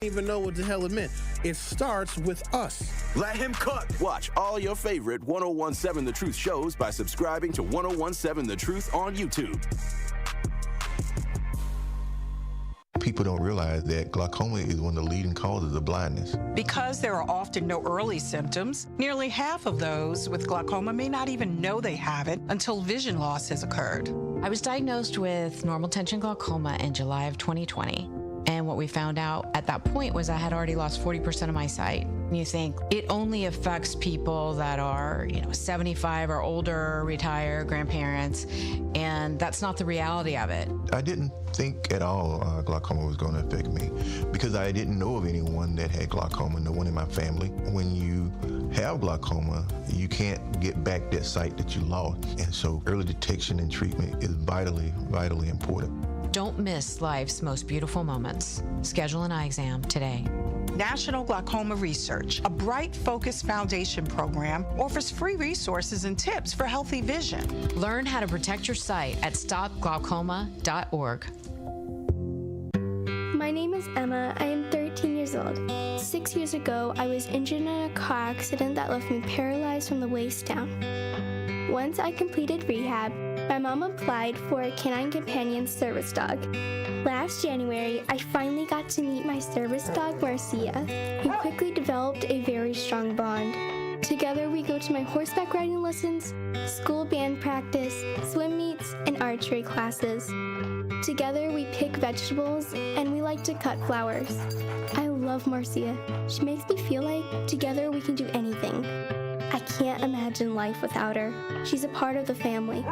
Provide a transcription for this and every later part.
Even know what the hell it meant. It starts with us. Let him cook. Watch all your favorite 1017 The Truth shows by subscribing to 1017 The Truth on YouTube. People don't realize that glaucoma is one of the leading causes of blindness. Because there are often no early symptoms, nearly half of those with glaucoma may not even know they have it until vision loss has occurred. I was diagnosed with normal tension glaucoma in July of 2020. And what we found out at that point was I had already lost 40% of my sight. You think it only affects people that are, 75 or older, retired, grandparents, and that's not the reality of it. I didn't think at all glaucoma was going to affect me because I didn't know of anyone that had glaucoma, no one in my family. When you have glaucoma, you can't get back that sight that you lost. And so early detection and treatment is vitally, vitally important. Don't miss life's most beautiful moments. Schedule an eye exam today. National Glaucoma Research, a bright, focused foundation program, offers free resources and tips for healthy vision. Learn how to protect your sight at stopglaucoma.org. My name is Emma. I am 13 years old. 6 years ago, I was injured in a car accident that left me paralyzed from the waist down. Once I completed rehab, my mom applied for a canine companion service dog. Last January, I finally got to meet my service dog, Marcia. We quickly developed a very strong bond. Together, we go to my horseback riding lessons, school band practice, swim meets, and archery classes. Together, we pick vegetables, and we like to cut flowers. I love Marcia. She makes me feel like together we can do anything. I can't imagine life without her. She's a part of the family.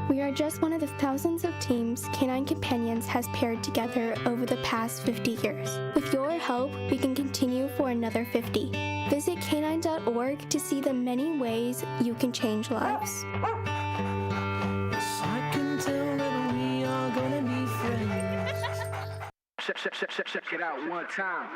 We are just one of the thousands of teams Canine Companions has paired together over the past 50 years. With your help, we can continue for another 50. Visit canine.org to see the many ways you can change lives. I can tell that we are gonna be friends. Check it out one time.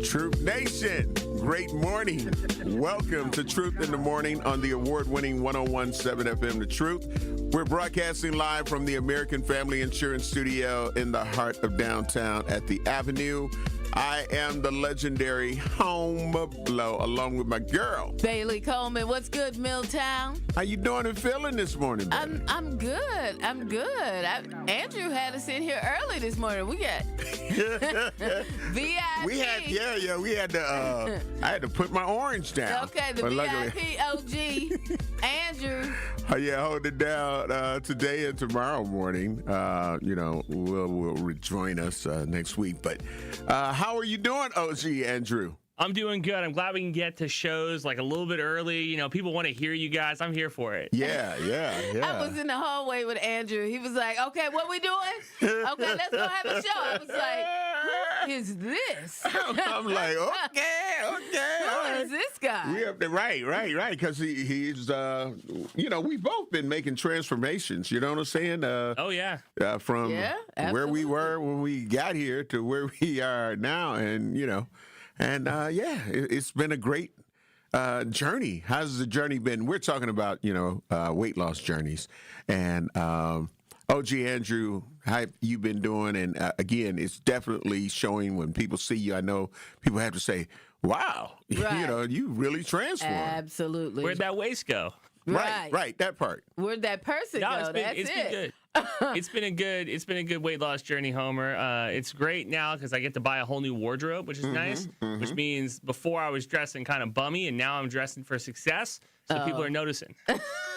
Truth Nation, great morning. Welcome to Truth in the Morning on the award-winning 1017 FM The Truth. We're broadcasting live from the American Family Insurance Studio in the heart of downtown at the Avenue. I am the legendary Home Blow, along with my girl, Bailey Coleman. What's good, Milltown? How you doing and feeling this morning, baby? I'm good. Andrew had us in here early this morning. We got VIP. We had to. I had to put my orange down. Okay, the VIP OG, Andrew. Hold it down today and tomorrow morning. Will rejoin us next week. But how are you doing, OG Andrew? I'm doing good. I'm glad we can get to shows like a little bit early. People want to hear you guys. I'm here for it. Yeah. I was in the hallway with Andrew. He was like, okay, what we doing? Okay, let's go have a show. I was like, who is this? I'm like, okay. Who is this guy? Right. Because he's, we've both been making transformations. You know what I'm saying? Oh, yeah. From where we were when we got here to where we are now. And, it's been a great journey. How's the journey been? We're talking about, weight loss journeys. And OG Andrew, how you been doing? And again, it's definitely showing when people see you. I know people have to say, wow, right. You really transformed. Absolutely. Where'd that waist go? Right, that part. Where'd that person go? It's been good. It's been a good weight loss journey, Homer. It's great now because I get to buy a whole new wardrobe, which is nice. Which means before I was dressing kind of bummy, and now I'm dressing for success. So people are noticing.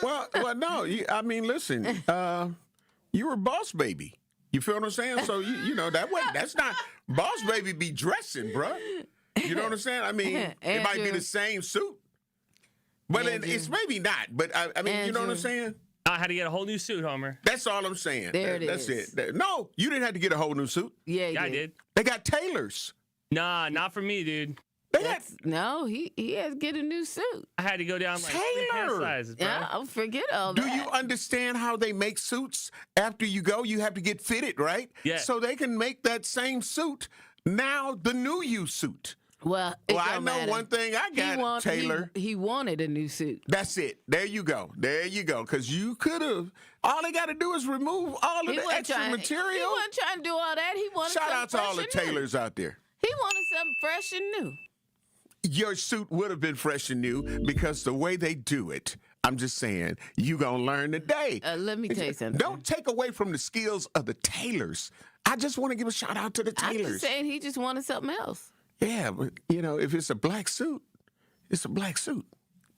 Well, no. Listen. You were boss baby. You feel what I'm saying? So that's not boss baby be dressing, bruh. You know what I'm saying? It might be the same suit. But it's maybe not. But you know what I'm saying? I had to get a whole new suit, Homer. That's all I'm saying. That's it. No, you didn't have to get a whole new suit. Yeah, I did. They got tailors. Nah, not for me, dude. No, he has to get a new suit. I had to go down like 3 pant Taylor. sizes, bro. Yeah, I'll forget all Do that. you understand how they make suits? After you go, you have to get fitted, right? Yeah. So they can make that same suit now the new you suit. Well, I know one thing I got, Taylor. He wanted a new suit. That's it. There you go. Because you could have. All they got to do is remove all of the extra material. He wasn't trying to do all that. He wanted Shout something out to all the fresh and new. tailors out there. He wanted something fresh and new. Your suit would have been fresh and new because the way they do it, I'm just saying, you going to learn today. Let me tell you something. Don't take away from the skills of the tailors. I just want to give a shout out to the tailors. I'm just saying he just wanted something else. Yeah, but, if it's a black suit, it's a black suit.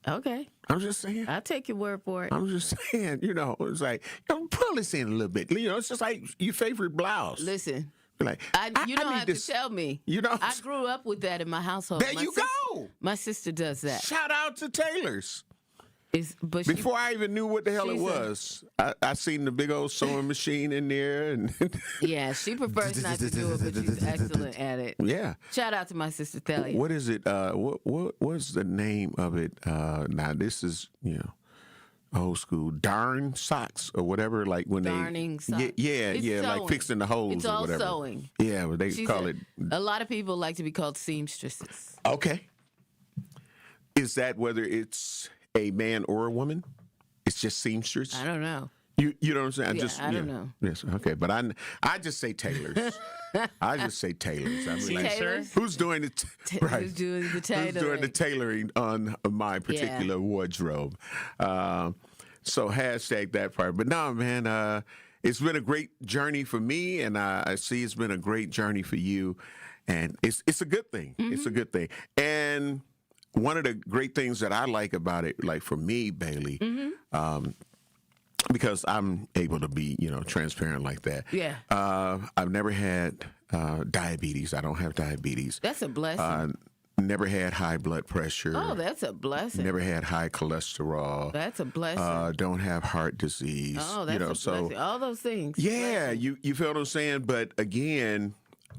Okay. I'm just saying. I'll take your word for it. I'm just saying, it's like, pull this in a little bit. It's just like your favorite blouse. Listen. Like, you don't have to tell me. I grew up with that in my household. There you go. My sister does that. Shout out to tailors. But before I even knew what the hell it was, I seen the big old sewing machine in there. And yeah, she prefers not to do it, but she's excellent at it. Yeah. Shout out to my sister Thalia. What is it? What's the name of it? Now, this is, old school. Darn socks or whatever. Like when Darning socks. Yeah, It's like sewing. fixing the holes It's or all whatever. sewing. Yeah, but they call it. A lot of people like to be called seamstresses. Okay. Is that whether it's a man or a woman? It's just seamstress? I don't know. You know what I'm saying? I don't know. Yes, okay, but I just say tailors. I just say tailors. I mean, Tailors? who's doing it? Right. Who's doing the tailoring? Who's doing the tailoring on my particular wardrobe? So hashtag that part. But no, man, it's been a great journey for me, and I see it's been a great journey for you, and it's a good thing. Mm-hmm. It's a good thing, and one of the great things that I like about it, like for me, Bailey, because I'm able to be, transparent like that. Yeah. I've never had diabetes. I don't have diabetes. That's a blessing. Never had high blood pressure. Oh, that's a blessing. Never had high cholesterol. That's a blessing. Don't have heart disease. Oh, that's a blessing. All those things. Yeah, you feel what I'm saying? But again,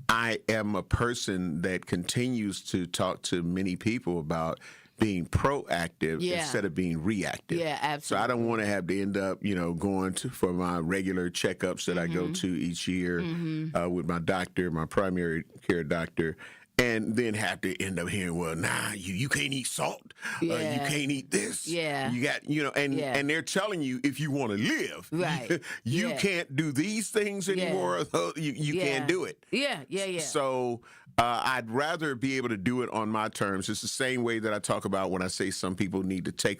I am a person that continues to talk to many people about being proactive instead of being reactive. Yeah, absolutely. So I don't want to have to end up, going for my regular checkups that I go to each year with my doctor, my primary care doctor, and then have to end up hearing, well, you can't eat salt. You can't eat this. Yeah. You got, and they're telling you if you want to live, right. you can't do these things anymore. You can't do it. Yeah. So I'd rather be able to do it on my terms. It's the same way that I talk about when I say some people need to take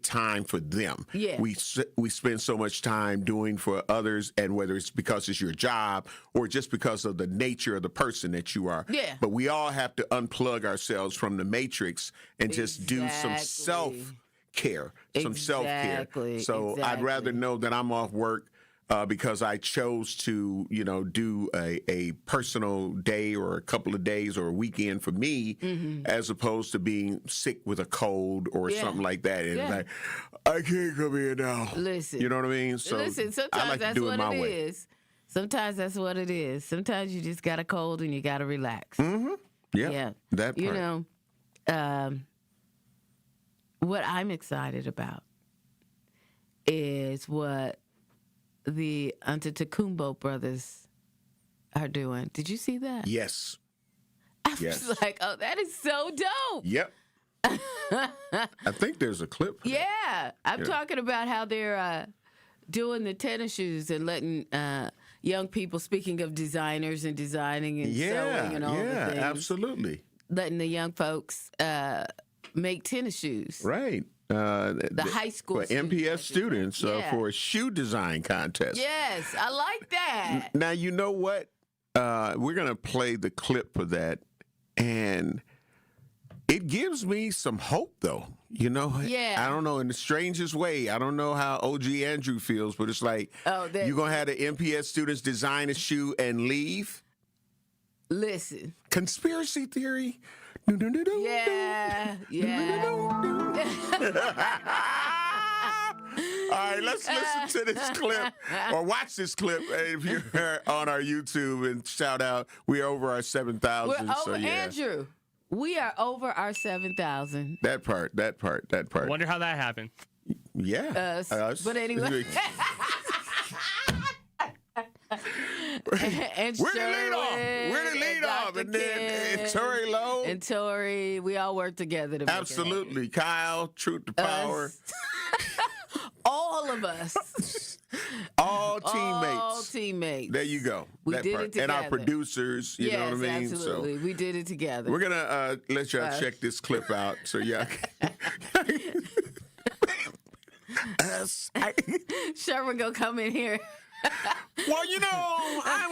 time for them. Yeah. We spend so much time doing for others, and whether it's because it's your job or just because of the nature of the person that you are. Yeah. But we all have to unplug ourselves from the matrix and just do some self-care. Some self-care. So I'd rather know that I'm off work because I chose to, do a personal day or a couple of days or a weekend for me, as opposed to being sick with a cold or something like that. And like, I can't come here now. Listen. You know what I mean? So sometimes I like that's to do what it my it way. is. Sometimes that's what it is. Sometimes you just got a cold and you got to relax. Mm-hmm. Yeah. That part. What I'm excited about is what the Antetokounmpo brothers are doing. Did you see that? Yes. I was like, oh, that is so dope. Yep. I think there's a clip. Yeah. I'm talking about how they're doing the tennis shoes and letting young people, speaking of designers and designing and sewing and all the things. Yeah, absolutely. Letting the young folks make tennis shoes. Right. The high school for MPS students for a shoe design contest. Yes, I like that. Now, you know what? We're going to play the clip for that, and it gives me some hope, though. Yeah. I don't know, in the strangest way. I don't know how OG Andrew feels, but it's like, you're going to have the MPS students design a shoe and leave? Listen. Conspiracy theory? Yeah. All right, let's listen to this clip or watch this clip if you're on our YouTube, and shout out. We're over our 7,000. We're over Andrew. We are over our 7,000. That part. I wonder how that happened. Yeah. But anyway. And We're the lead off. And then Tori Lowe. And Tori, we all work together to make Absolutely. Kyle, Truth to Power. All of us. All teammates. All teammates. There you go. We did it together. And our producers, you know what I mean? Absolutely. We did it together. We're going to let y'all check this clip out so y'all Sherman gonna come in here. Well, you know, I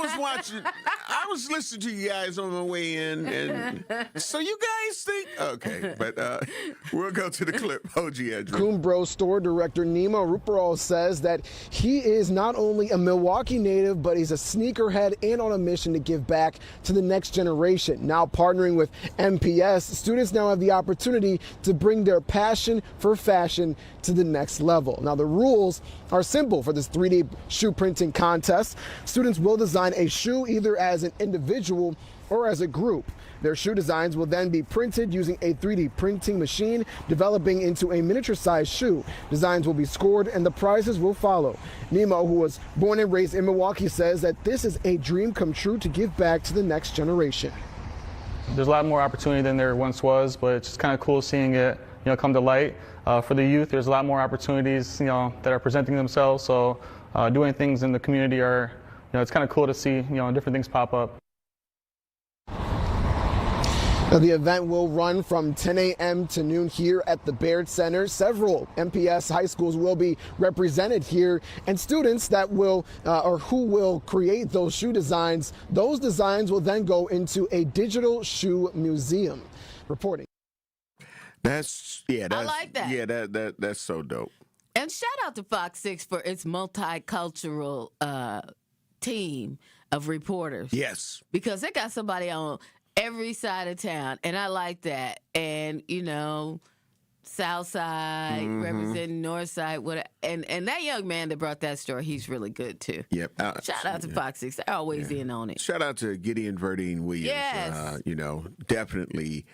was listening to you guys on my way in, and so you guys think, okay, but we'll go to the clip. OG Edgar. Kumbro store director Nemo Ruparol says that he is not only a Milwaukee native, but he's a sneakerhead and on a mission to give back to the next generation. Now partnering with MPS, students now have the opportunity to bring their passion for fashion to the next level. Now the rules are simple for this 3D shoe printing contest. Students will design a shoe either as an individual or as a group. Their shoe designs will then be printed using a 3D printing machine, developing into a miniature-sized shoe. Designs will be scored and the prizes will follow. Nemo, who was born and raised in Milwaukee, says that this is a dream come true to give back to the next generation. There's a lot more opportunity than there once was, but it's just kind of cool seeing it, come to light. For the youth, there's a lot more opportunities, that are presenting themselves. So doing things in the community are, it's kind of cool to see, different things pop up. Now, the event will run from 10 a.m. to noon here at the Baird Center. Several MPS high schools will be represented here, and students that will or who will create those shoe designs, those designs will then go into a digital shoe museum. Reporting. I like that. Yeah, that's so dope. And shout out to Fox 6 for its multicultural team of reporters. Yes. Because they got somebody on every side of town, and I like that. And, South Side, representing North Side, and that young man that brought that story, he's really good, too. Yep. Shout out to Fox 6. They're always in on it. Shout out to Gideon Verdine Williams. Yes. Definitely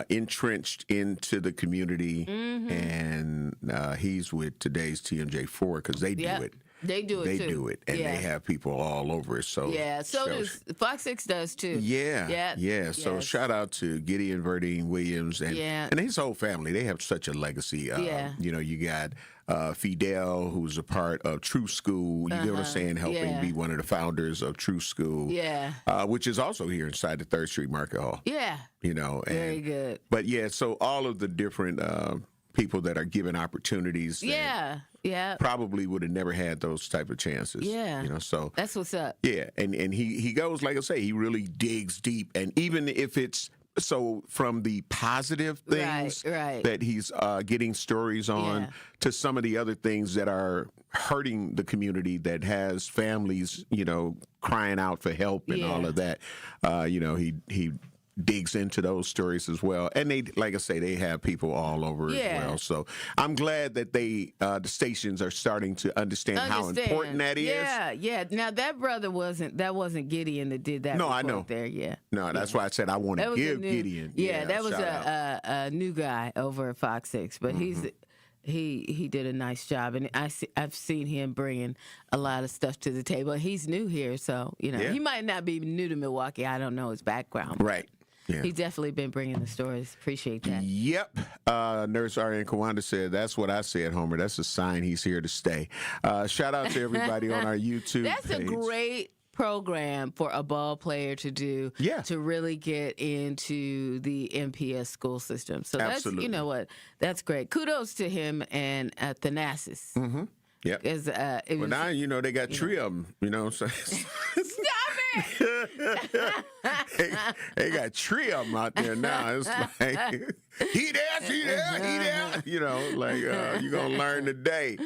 entrenched into the community, and he's with today's TMJ4 because they do it. They do it, too. And they have people all over it. So so does Fox 6 does, too. Yeah. So shout out to Gideon Verdine Williams and his whole family. They have such a legacy. You got Fidel, who's a part of True School, you know what I'm saying, helping be one of the founders of True School, which is also here inside the 3rd Street Market Hall. Very good. But so all of the different people that are given opportunities probably would have never had those type of chances. So that's what's up. And he goes, like I say, he really digs deep, and even if it's from the positive things that he's getting stories on to some of the other things that are hurting the community, that has families, crying out for help and all of that. He digs into those stories as well. And they, like I say, they have people all over as well. So I'm glad that the stations are starting to understand how important that is. Yeah. Now that brother wasn't Gideon that did that. No, I know. There, No, that's why I said I want to give Gideon. That was a new guy over at Fox 6, but he did a nice job, and I've seen him bringing a lot of stuff to the table. He's new here, so he might not be new to Milwaukee. I don't know his background. Right. Yeah. He's definitely been bringing the stories. Appreciate that. Yep. Nurse Ariane Kawanda said, that's what I said, Homer. That's a sign he's here to stay. Shout out to everybody on our YouTube That's page. a great program for a ball player to do to really get into the MPS school system. So Absolutely. That's, that's great. Kudos to him and Thanasis. Mm-hmm. Yeah. Well, now, they got three of them, so. Stop it! they got three of them out there now. It's like, he there. You're going to learn today.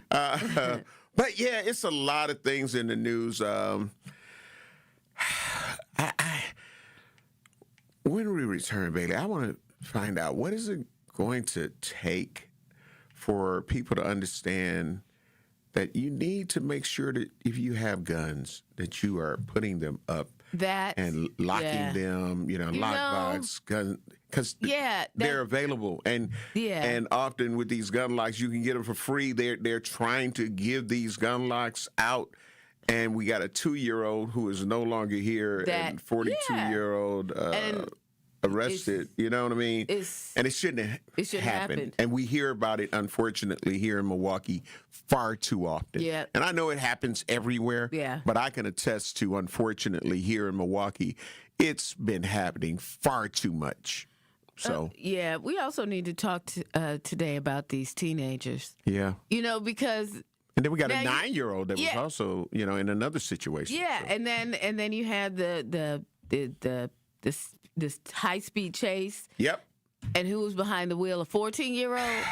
But, it's a lot of things in the news. When we return, Bailey, I want to find out, what is it going to take for people to understand that you need to make sure that if you have guns, that you are putting them up and locking them, lockbox, because they're available. And often with these gun locks, you can get them for free. They're trying to give these gun locks out. And we got a 2-year-old who is no longer here and 42-year-old arrested. You know what I mean? And it shouldn't have happened. And we hear about it, unfortunately, here in Milwaukee far too often. Yeah. And I know it happens everywhere. Yeah. But I can attest to, unfortunately, here in Milwaukee, it's been happening far too much. So we also need to talk today about these teenagers. Yeah. Because. And then we got a 9-year-old that was also, in another situation. Yeah, so. and then you had this high-speed chase. Yep. And who was behind the wheel? A 14-year-old.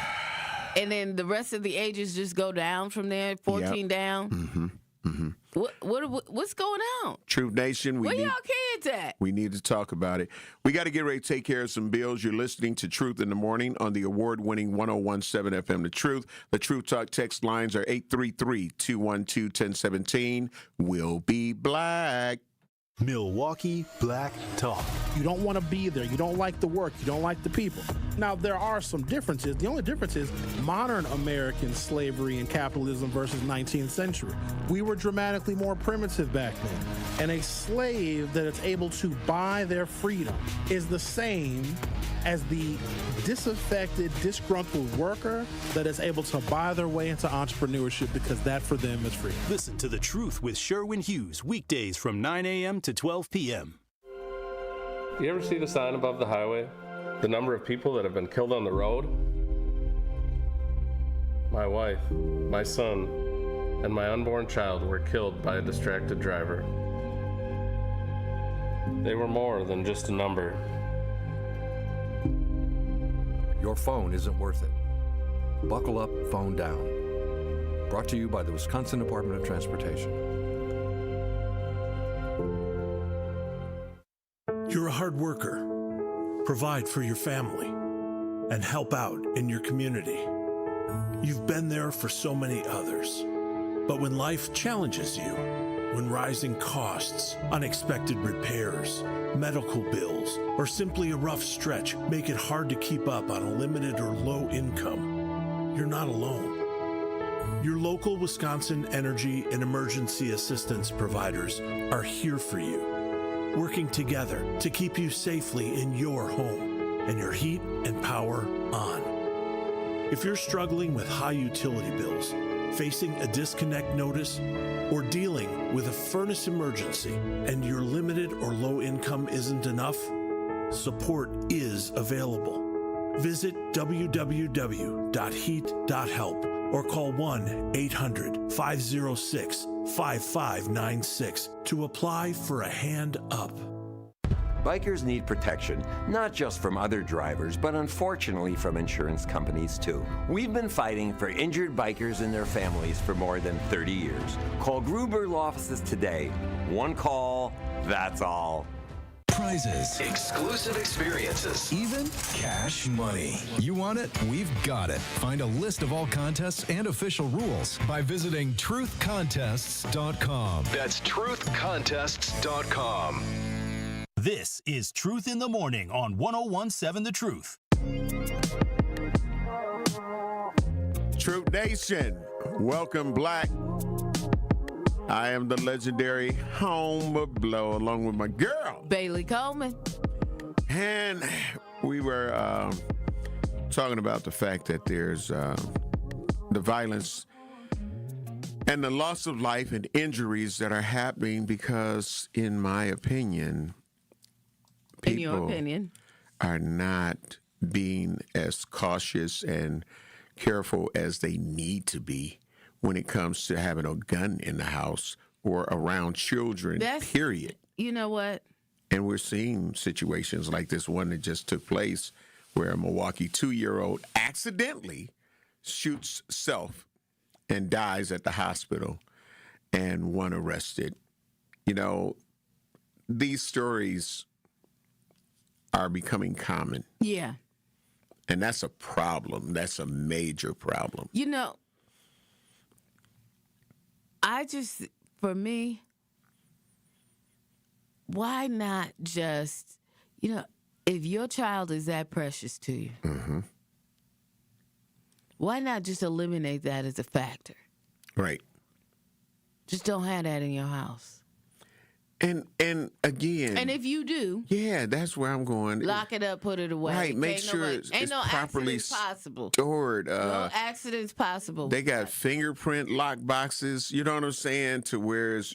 And then the rest of the ages just go down from there. 14 down. Mm-hmm. Mm-hmm. What's going on? Truth Nation, where y'all kids at? We need to talk about it. We got to get ready to take care of some bills. You're listening to Truth in the Morning on the award-winning 101.7 FM The Truth. The Truth Talk text lines are 833-212-1017. We'll be black. Milwaukee Black Talk. You don't want to be there. You don't like the work. You don't like the people. Now, there are some differences. The only difference is modern American slavery and capitalism versus 19th century. We were dramatically more primitive back then. And a slave that is able to buy their freedom is the same as the disaffected, disgruntled worker that is able to buy their way into entrepreneurship because that for them is free. Listen to The Truth with Sherwin Hughes, weekdays from 9 a.m. to 12 p.m. You ever see the sign above the highway? The number of people that have been killed on the road? My wife, my son, and my unborn child were killed by a distracted driver. They were more than just a number. Your phone isn't worth it. Buckle up, phone down. Brought to you by the Wisconsin Department of Transportation. You're a hard worker. Provide for your family and help out in your community. You've been there for so many others. But when life challenges you, when rising costs, unexpected repairs, medical bills, or simply a rough stretch make it hard to keep up on a limited or low income, you're not alone. Your local Wisconsin energy and emergency assistance providers are here for you, working together to keep you safely in your home and your heat and power on. If you're struggling with high utility bills, facing a disconnect notice, or dealing with a furnace emergency and your limited or low income isn't enough, support is available. Visit www.heat.help or call 1-800-506-5596 to apply for a hand up. Bikers need protection, not just from other drivers, but unfortunately from insurance companies too. We've been fighting for injured bikers and their families for more than 30 years. Call Gruber Law Offices today. One call, that's all. Prizes, exclusive experiences, even cash money. You want it? We've got it. Find a list of all contests and official rules by visiting truthcontests.com. That's truthcontests.com. This is Truth in the Morning on 101.7 The Truth. Truth Nation, welcome black. I am the legendary Homer Blow along with my girl, Bailey Coleman. And we were talking about the fact that there's the violence and the loss of life and injuries that are happening because, in my opinion, people are not being as cautious and careful as they need to be when it comes to having a gun in the house or around children, period. You know what? And we're seeing situations like this one that just took place where a Milwaukee 2-year-old accidentally shoots self and dies at the hospital and one arrested. You know, these stories are becoming common. Yeah. And that's a problem. That's a major problem. You know, for me, why not just, if your child is that precious to you, why not just eliminate that as a factor? Right. Just don't have that in your house. And again, and if you do, that's where I'm going. Lock it up, put it away. Right, make sure it's properly possible. stored. No accidents possible. They got fingerprint lock boxes. You know what I'm saying? To where it's,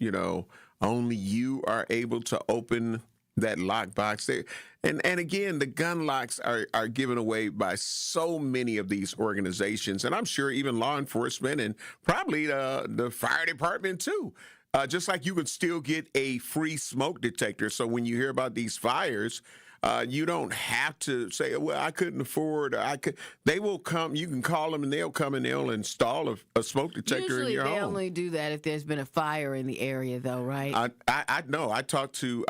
only you are able to open that lock box there. And again, the gun locks are given away by so many of these organizations, and I'm sure even law enforcement and probably the fire department too. Just like you could still get a free smoke detector. So when you hear about these fires, you don't have to say, well, I couldn't afford, or I could. They will come. You can call them, and they'll come and they'll install a smoke detector in your home. Usually they only do that if there's been a fire in the area, though, right? I know. I talked to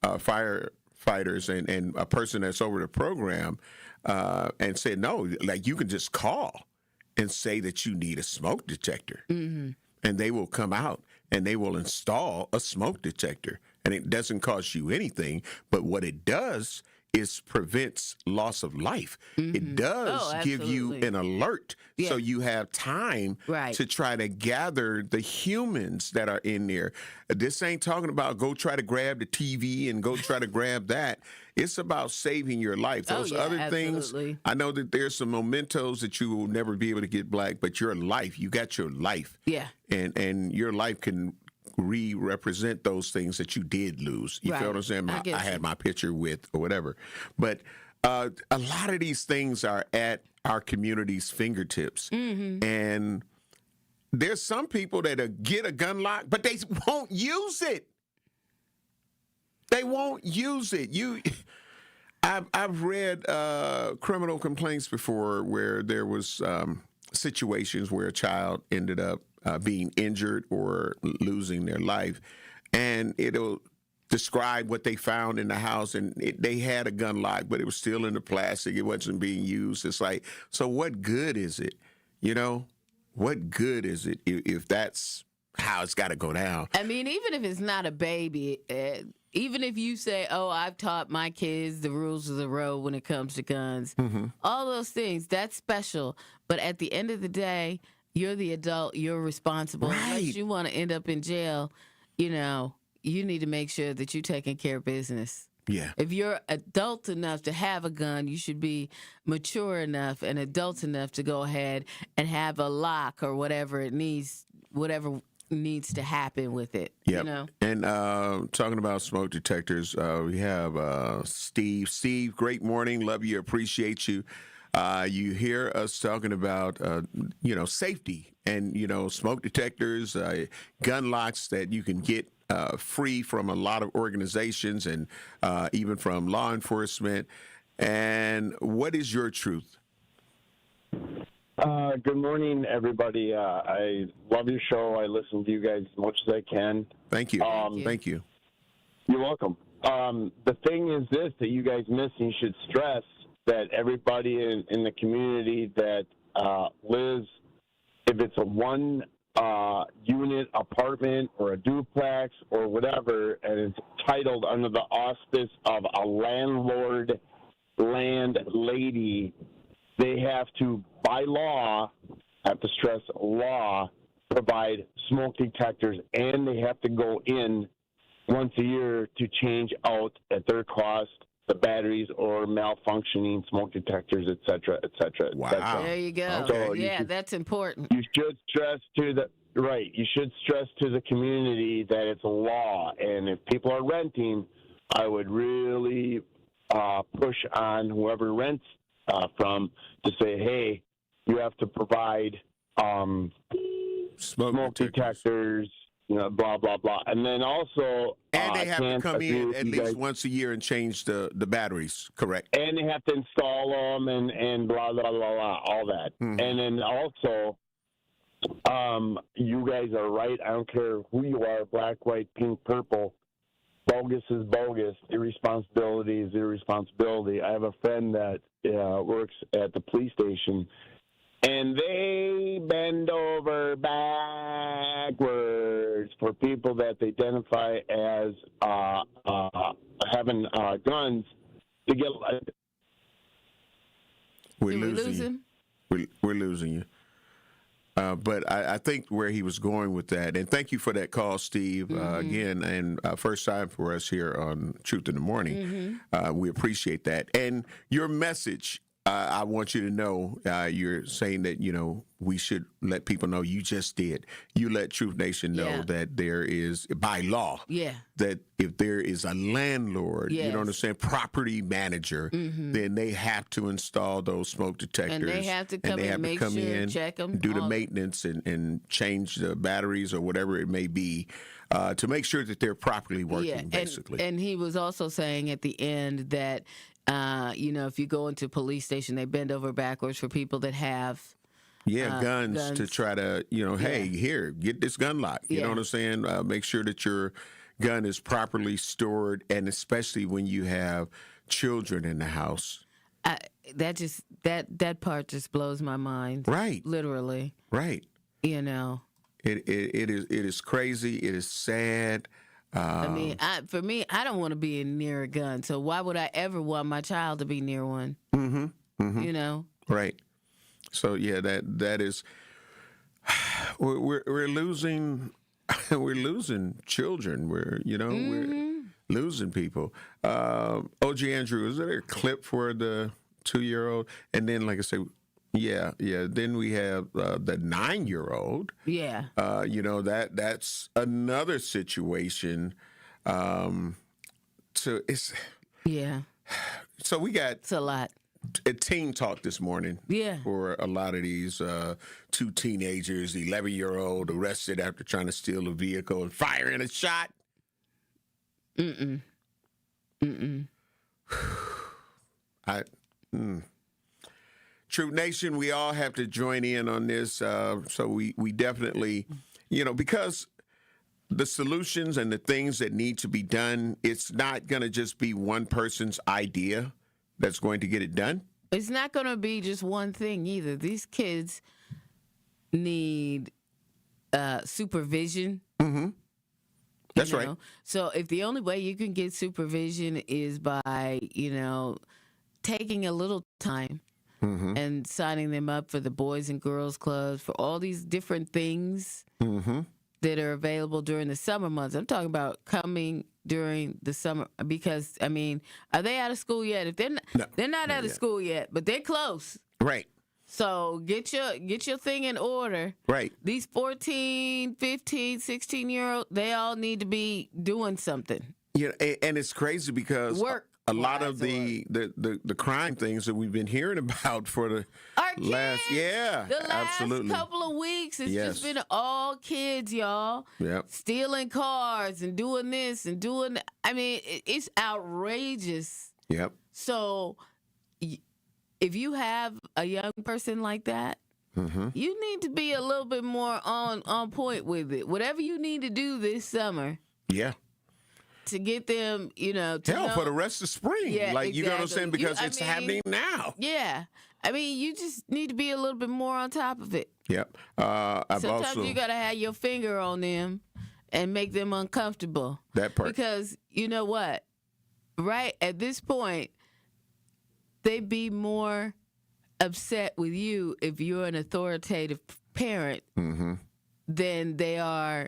firefighters and a person that's over the program, and said, no, like you can just call and say that you need a smoke detector. Mm-hmm. And they will come out and they will install a smoke detector. And it doesn't cost you anything, but what it does is prevents loss of life. Mm-hmm. It does give you an alert, so you have time to try to gather the humans that are in there. This ain't talking about go try to grab the TV and go try to grab that. It's about saving your life. Those other things, I know that there's some mementos that you will never be able to get back, but your life, you got your life. Yeah. And your life can represent those things that you did lose. You feel what I'm saying? I had my picture with or whatever. But a lot of these things are at our community's fingertips. Mm-hmm. And there's some people that get a gun lock, but they won't use it. They won't use it. I've read criminal complaints before where there was situations where a child ended up being injured or losing their life, and it'll describe what they found in the house, and they had a gun lock, but it was still in the plastic. It wasn't being used. It's like, so what good is it? What good is it if that's how it's got to go down? I mean, even if it's not a baby, even if you say, oh, I've taught my kids the rules of the road when it comes to guns, all those things, that's special. But at the end of the day, you're the adult, you're responsible. Right. Unless you want to end up in jail, you need to make sure that you're taking care of business. Yeah. If you're adult enough to have a gun, you should be mature enough and adult enough to go ahead and have a lock or whatever needs to happen with it. Yeah. And talking about smoke detectors, we have Steve. Steve, great morning. Love you. Appreciate you. You hear us talking about, safety and, smoke detectors, gun locks that you can get free from a lot of organizations and even from law enforcement. And what is your truth? Good morning, everybody. I love your show. I listen to you guys as much as I can. Thank you. Thank you. You're welcome. The thing is this that you guys miss, and you should stress that everybody in the community that lives, if it's a one unit apartment or a duplex or whatever, and it's titled under the auspice of a landlord landlady, they have to, by law, I have to stress law, provide smoke detectors, and they have to go in once a year to change out at their cost the batteries or malfunctioning smoke detectors, et cetera, et cetera. Wow. There you go. So that's important. You should stress to the community that it's a law, and if people are renting, I would really push on whoever rents from to say, hey, you have to provide smoke detectors, blah, blah, blah. And then also... And they have to come in at least once a year and change the batteries, correct? And they have to install them and blah, blah, blah, blah, all that. Mm-hmm. And then also, you guys are right. I don't care who you are, black, white, pink, purple. Bogus is bogus. Irresponsibility is irresponsibility. I have a friend that works at the police station, and they bend over backwards for people that they identify as having guns to get. We're losing you. We're losing you. But I think where he was going with that, and thank you for that call, Steve, again, and first time for us here on Truth in the Morning. We appreciate that. And your message, I want you to know, you're saying that, we should let people know you just did. You let Truth Nation know that there is, by law, that if there is a landlord, you know what I'm saying, property manager, then they have to install those smoke detectors. And they have to come in, make sure, check them. Do the maintenance and change the batteries or whatever it may be to make sure that they're properly working, basically. And he was also saying at the end that, if you go into a police station, they bend over backwards for people that have guns to try to, hey, here, get this gun lock. You know what I'm saying? Make sure that your gun is properly stored, and especially when you have children in the house. That part just blows my mind. Right. Literally. Right. It is crazy. It is sad. For me, I don't want to be near a gun. So why would I ever want my child to be near one? Right. So that is we're losing children. We're losing people. OG Andrew, is there a clip for the 2-year-old? And then, like I say, then we have the 9-year-old. Yeah. That's another situation. So we got. It's a lot. A teen talk this morning. Yeah. For a lot of these 2 teenagers, the 11-year-old arrested after trying to steal a vehicle and firing a shot. True Nation, we all have to join in on this. So we definitely, because the solutions and the things that need to be done, it's not going to just be one person's idea that's going to get it done. It's not going to be just one thing either. These kids need supervision. That's right. So if the only way you can get supervision is by, taking a little time and signing them up for the Boys and Girls Clubs, for all these different things that are available during the summer months. I'm talking about coming during the summer, because are they out of school yet? If they're not out of school yet, but they're close. Right. So get your thing in order. Right. These 14, 15, 16-year-olds, they all need to be doing something. Yeah, and it's crazy because a lot of the crime things that we've been hearing about for the last absolutely couple of weeks, it's just been all kids, y'all. Yep. Stealing cars and doing this and doing that. It's outrageous. Yep. So if you have a young person like that, you need to be a little bit more on point with it. Whatever you need to do this summer. Yeah. To get them, for the rest of spring. Yeah, like, exactly. You know what I'm saying? Because it's happening now. Yeah. You just need to be a little bit more on top of it. Yep. Sometimes you got to have your finger on them and make them uncomfortable. That part. Because you know what? Right at this point, they'd be more upset with you if you're an authoritative parent than they are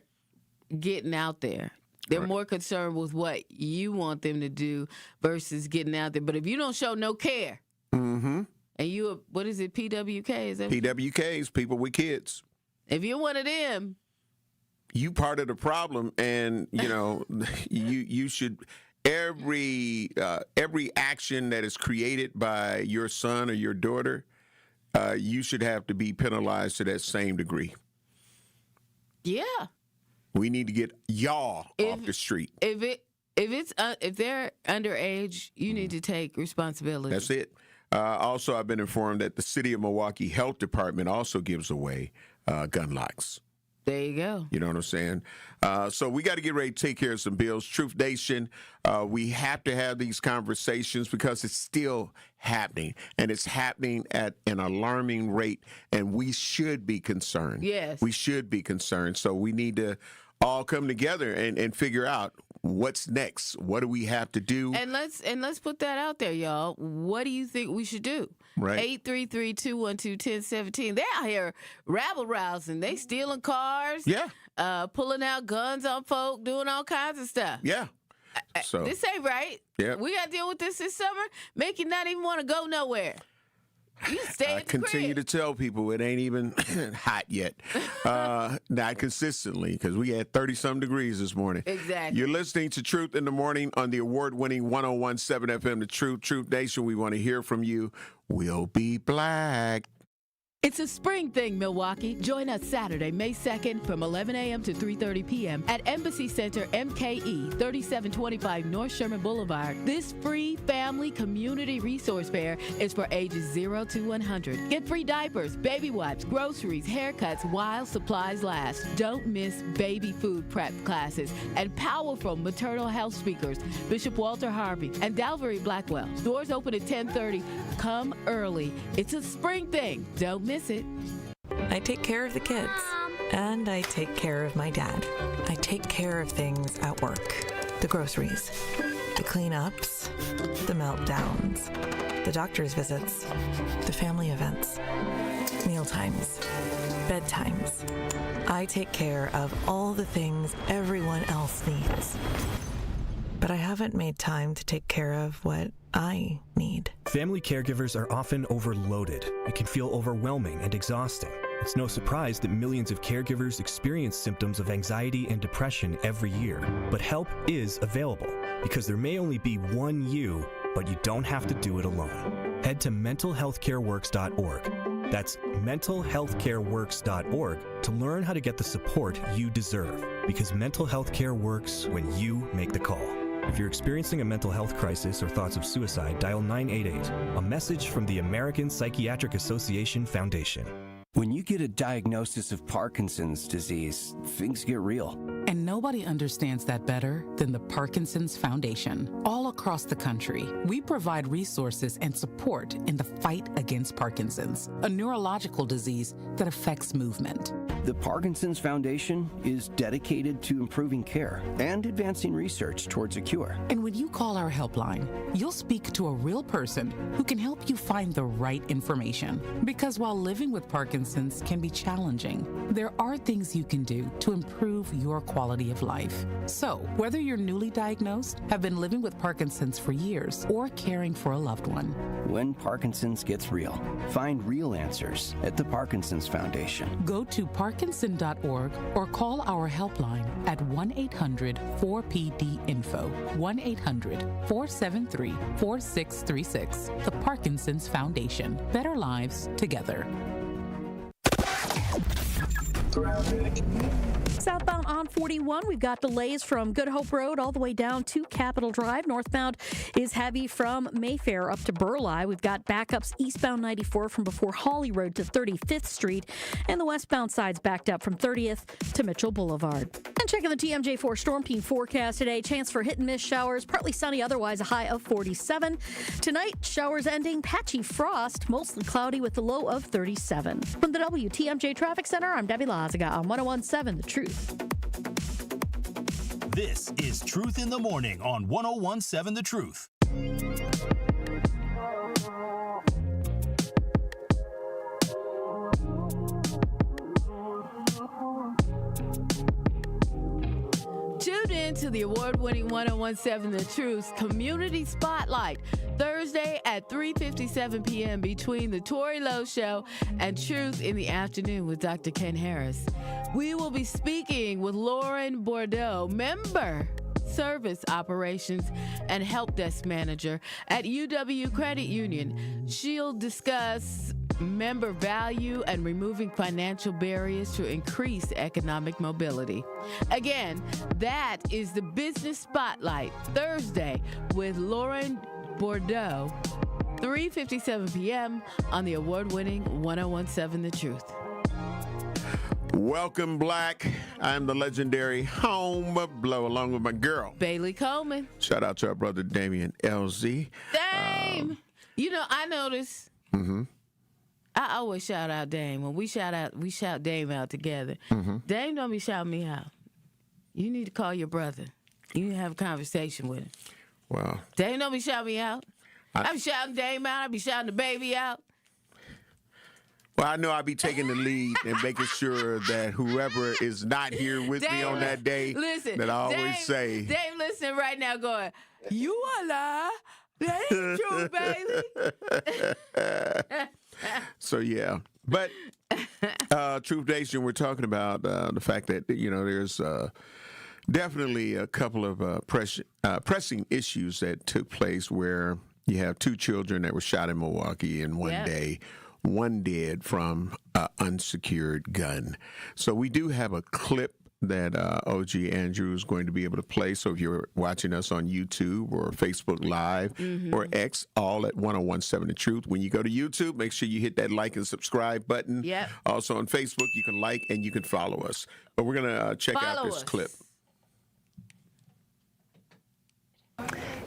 getting out there. They're more concerned with what you want them to do versus getting out there. But if you don't show no care, and you, what is it, PWK? Is that PWKs, people with kids. If you're one of them, you part of the problem, and you should every action that is created by your son or your daughter, you should have to be penalized to that same degree. Yeah. We need to get y'all off the street. If they're underage, you need to take responsibility. That's it. Also, I've been informed that the City of Milwaukee Health Department also gives away gun locks. There you go. You know what I'm saying? So we got to get ready to take care of some bills. Truth Nation, we have to have these conversations because it's still happening, and it's happening at an alarming rate, and we should be concerned. Yes. We should be concerned. So we need to all come together and figure out what's next. What do we have to do? And let's put that out there, y'all. What do you think we should do? Right. 833-212-1017. They're out here rabble-rousing. They stealing cars. Yeah. Pulling out guns on folk, doing all kinds of stuff. Yeah. So this ain't right. Yeah. We got to deal with this summer. Make you not even want to go nowhere. You stay I at the continue crib. to tell people it ain't even hot yet. Not consistently, because we had 30-some degrees this morning. Exactly. You're listening to Truth in the Morning on the award-winning 101.7 FM, The Truth. Truth Nation, we want to hear from you. We'll be black. It's a spring thing, Milwaukee. Join us Saturday, May 2nd from 11 a.m. to 3:30 p.m. at Embassy Center, MKE, 3725 North Sherman Boulevard. This free family community resource fair is for ages 0 to 100. Get free diapers, baby wipes, groceries, haircuts while supplies last. Don't miss baby food prep classes and powerful maternal health speakers, Bishop Walter Harvey and Dalvery Blackwell. Doors open at 10:30. Come early. It's a spring thing. Don't miss it. I take care of the kids, and I take care of my dad. I take care of things at work. The groceries, the cleanups, the meltdowns, the doctor's visits, the family events, mealtimes, bedtimes. I take care of all the things everyone else needs. But I haven't made time to take care of what I need. Family caregivers are often overloaded. It can feel overwhelming and exhausting. It's no surprise that millions of caregivers experience symptoms of anxiety and depression every year. But help is available, because there may only be one you, but you don't have to do it alone. Head to mentalhealthcareworks.org. That's mentalhealthcareworks.org to learn how to get the support you deserve, because mental health care works when you make the call. If you're experiencing a mental health crisis or thoughts of suicide, dial 988, a message from the American Psychiatric Association Foundation. When you get a diagnosis of Parkinson's disease, things get real. And nobody understands that better than the Parkinson's Foundation. All across the country, we provide resources and support in the fight against Parkinson's, a neurological disease that affects movement. The Parkinson's Foundation is dedicated to improving care and advancing research towards a cure. And when you call our helpline, you'll speak to a real person who can help you find the right information. Because while living with Parkinson's can be challenging, there are things you can do to improve your quality of life. So, whether you're newly diagnosed, have been living with Parkinson's for years, or caring for a loved one. When Parkinson's gets real, find real answers at the Parkinson's Foundation. Go to parkinson.org or call our helpline at 1-800-4PD-INFO, 1-800-473-4636. The Parkinson's Foundation. Better lives together. Southbound on 41, we've got delays from Good Hope Road all the way down to Capitol Drive. Northbound is heavy from Mayfair up to Burleigh. We've got backups eastbound 94 from before Hawley Road to 35th Street. And the westbound side's backed up from 30th to Mitchell Boulevard. And checking the TMJ4 Storm Team forecast today, chance for hit and miss showers, partly sunny, otherwise a high of 47. Tonight, showers ending, patchy frost, mostly cloudy with a low of 37. From the WTMJ Traffic Center, I'm Debbie Lazaga on 101.7 The Truth. This is Truth in the Morning on 101.7 The Truth. Tune in to the award-winning 101.7 The Truth Community Spotlight, Thursday at 3:57 p.m. between the Tori Lowe Show and Truth in the Afternoon with Dr. Ken Harris. We will be speaking with Lauren Bordeaux, member Service Operations and Help Desk Manager at UW Credit Union. She'll discuss member value and removing financial barriers to increase economic mobility. Again, that is the Business Spotlight, Thursday with Lauren Bordeaux, 3:57 p.m. on the award-winning 101.7 The Truth. Welcome, Black. I'm the legendary Home Blow, along with my girl, Bailey Coleman. Shout out to our brother, Damian LZ. Dame. I noticed. Mm-hmm. I always shout out Dame. When we shout Dame out together. Mm-hmm. Dame don't be shouting me out. You need to call your brother. You need to have a conversation with him. Wow. Dame don't be shouting me out. I be shouting Dame out. I be shouting the baby out. Well, I know I'll be taking the lead and making sure that whoever is not here with me on that day, that I always say. Dave, listen right now going, you a lie. That ain't true, Bailey. So, yeah. But, Truth Nation, we're talking about the fact that, there's definitely a couple of pressing issues that took place where you have two children that were shot in Milwaukee in one day. One dead from an unsecured gun. So we do have a clip that OG Andrew is going to be able to play. So if you're watching us on YouTube or Facebook Live or X, all at 1017 The Truth. When you go to YouTube, make sure you hit that like and subscribe button. Yep. Also on Facebook, you can like and you can follow us. But we're going to check out this clip.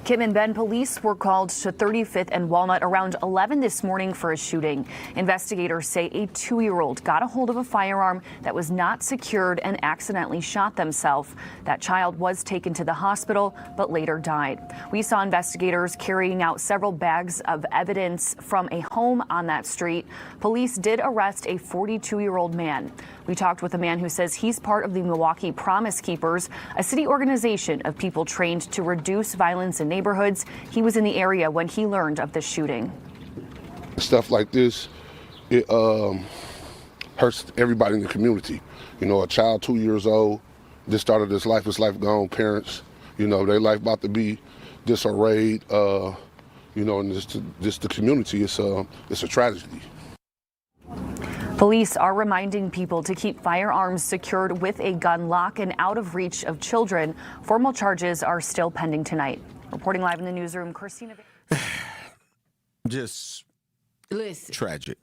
Kim and Ben police were called to 35th and Walnut around 11 this morning for a shooting. Investigators say a 2-year-old got a hold of a firearm that was not secured and accidentally shot themselves. That child was taken to the hospital but later died. We saw investigators carrying out several bags of evidence from a home on that street. Police did arrest a 42-year-old man. We talked with a man who says he's part of the Milwaukee Promise Keepers, a city organization of people trained to reduce violence in neighborhoods. He was in the area when he learned of the shooting. Stuff like this, it hurts everybody in the community. A child 2 years old, just started his life gone. Parents, their life about to be disarrayed. And just the community, it's a tragedy. Police are reminding people to keep firearms secured with a gun lock and out of reach of children. Formal charges are still pending tonight. Reporting live in the newsroom, Christina. Just listen. Tragic.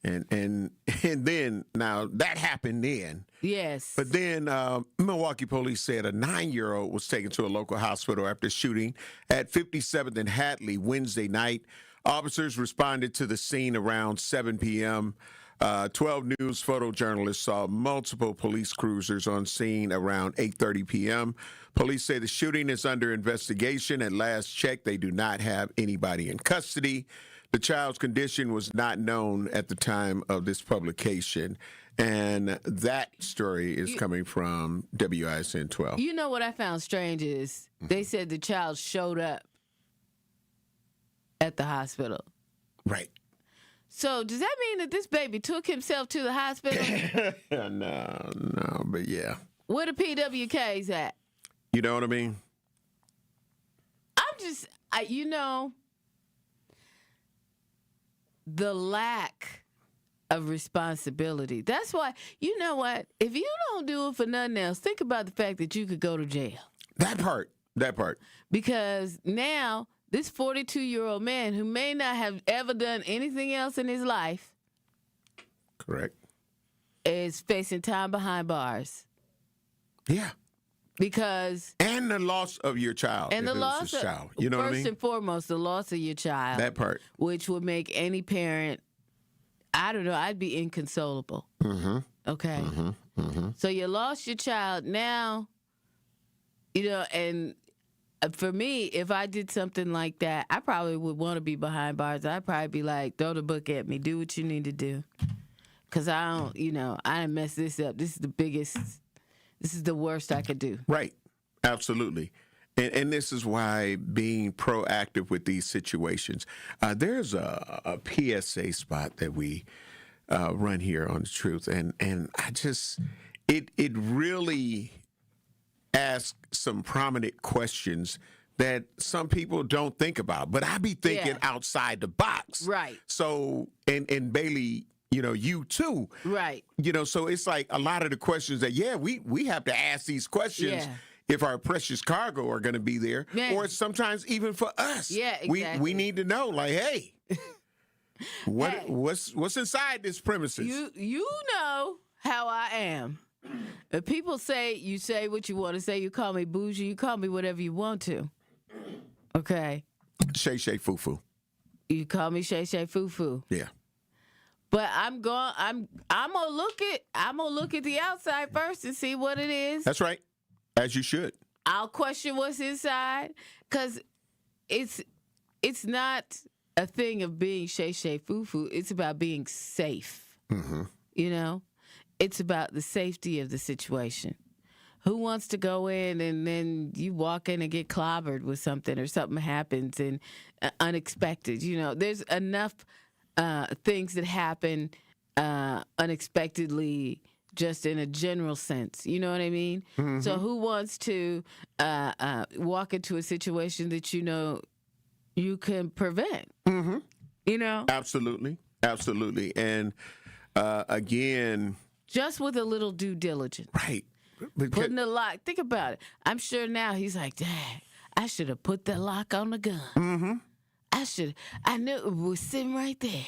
And then, now, that happened then. Yes. But then Milwaukee police said a 9-year-old was taken to a local hospital after shooting at 57th and Hadley Wednesday night. Officers responded to the scene around 7 p.m. 12 News photojournalists saw multiple police cruisers on scene around 8:30 p.m. Police say the shooting is under investigation. At last check, they do not have anybody in custody. The child's condition was not known at the time of this publication. And that story is coming from WISN 12. You know what I found strange is they said the child showed up at the hospital. Right. So does that mean that this baby took himself to the hospital? No, but yeah. Where the PWKs at? You know what I mean? The lack of responsibility. That's why, you know what? If you don't do it for nothing else, think about the fact that you could go to jail. That part. Because now this 42-year-old man who may not have ever done anything else in his life. Correct. Is facing time behind bars. Yeah. And the loss of your child. And the loss of child. You know what I mean? First and foremost, the loss of your child. That part. Which would make any parent, I don't know, I'd be inconsolable. Mm-hmm. Okay. Mm-hmm. Mm-hmm. So you lost your child. Now, and for me, if I did something like that, I probably would want to be behind bars. I'd probably be like, throw the book at me. Do what you need to do. Because I don't, I didn't mess this up. This is the worst I could do. Right. Absolutely. And this is why being proactive with these situations. There's a PSA spot that we run here on The Truth. And I just, it really asks some prominent questions that some people don't think about. But I be thinking outside the box. Right. So, and Bailey, you too. Right. So it's like a lot of the questions that, we have to ask these questions if our precious cargo are going to be there, or sometimes even for us. Yeah, exactly. We need to know, like, hey, what's inside this premises? You know how I am. If people say, you say what you want to say, you call me bougie, you call me whatever you want to. Okay? Shay Shay Foo Foo. You call me Shay Shay Foo Foo. Yeah. But I'm gonna look at the outside first and see what it is. That's right. As you should. I'll question what's inside, because it's not a thing of being Shay Shay Foo Foo. It's about being safe. Mm-hmm. You know? It's about the safety of the situation. Who wants to go in and then you walk in and get clobbered with something, or something happens and unexpected? You know, there's enough things that happen unexpectedly, just in a general sense. You know what I mean? Mm-hmm. So who wants to walk into a situation that you know you can prevent? Mm-hmm. You know? Absolutely. Absolutely. And again... just with a little due diligence. Right. Putting the lock. Think about it. I'm sure now he's like, dang, I should have put the lock on the gun. Mm-hmm. I knew it was sitting right there.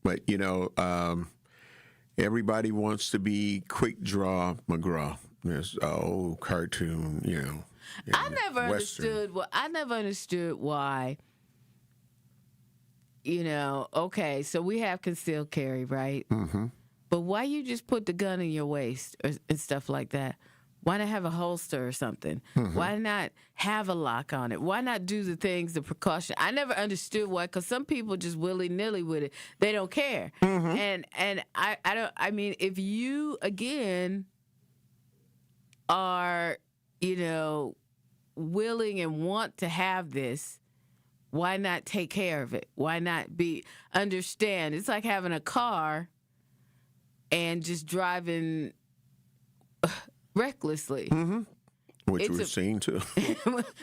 But, you know, everybody wants to be Quick Draw McGraw. There's an old cartoon, you know. I never understood why, you know, okay, so we have concealed carry, right? Mm-hmm. But why you just put the gun in your waist and stuff like that? Why not have a holster or something? Mm-hmm. Why not have a lock on it? Why not do the things, the precaution? I never understood why, because some people just willy-nilly with it. They don't care. Mm-hmm. And I mean, if you, again, are, you know, willing and want to have this, why not take care of it? Why not understand? It's like having a car and just driving recklessly. Mm-hmm. Which we've seen too.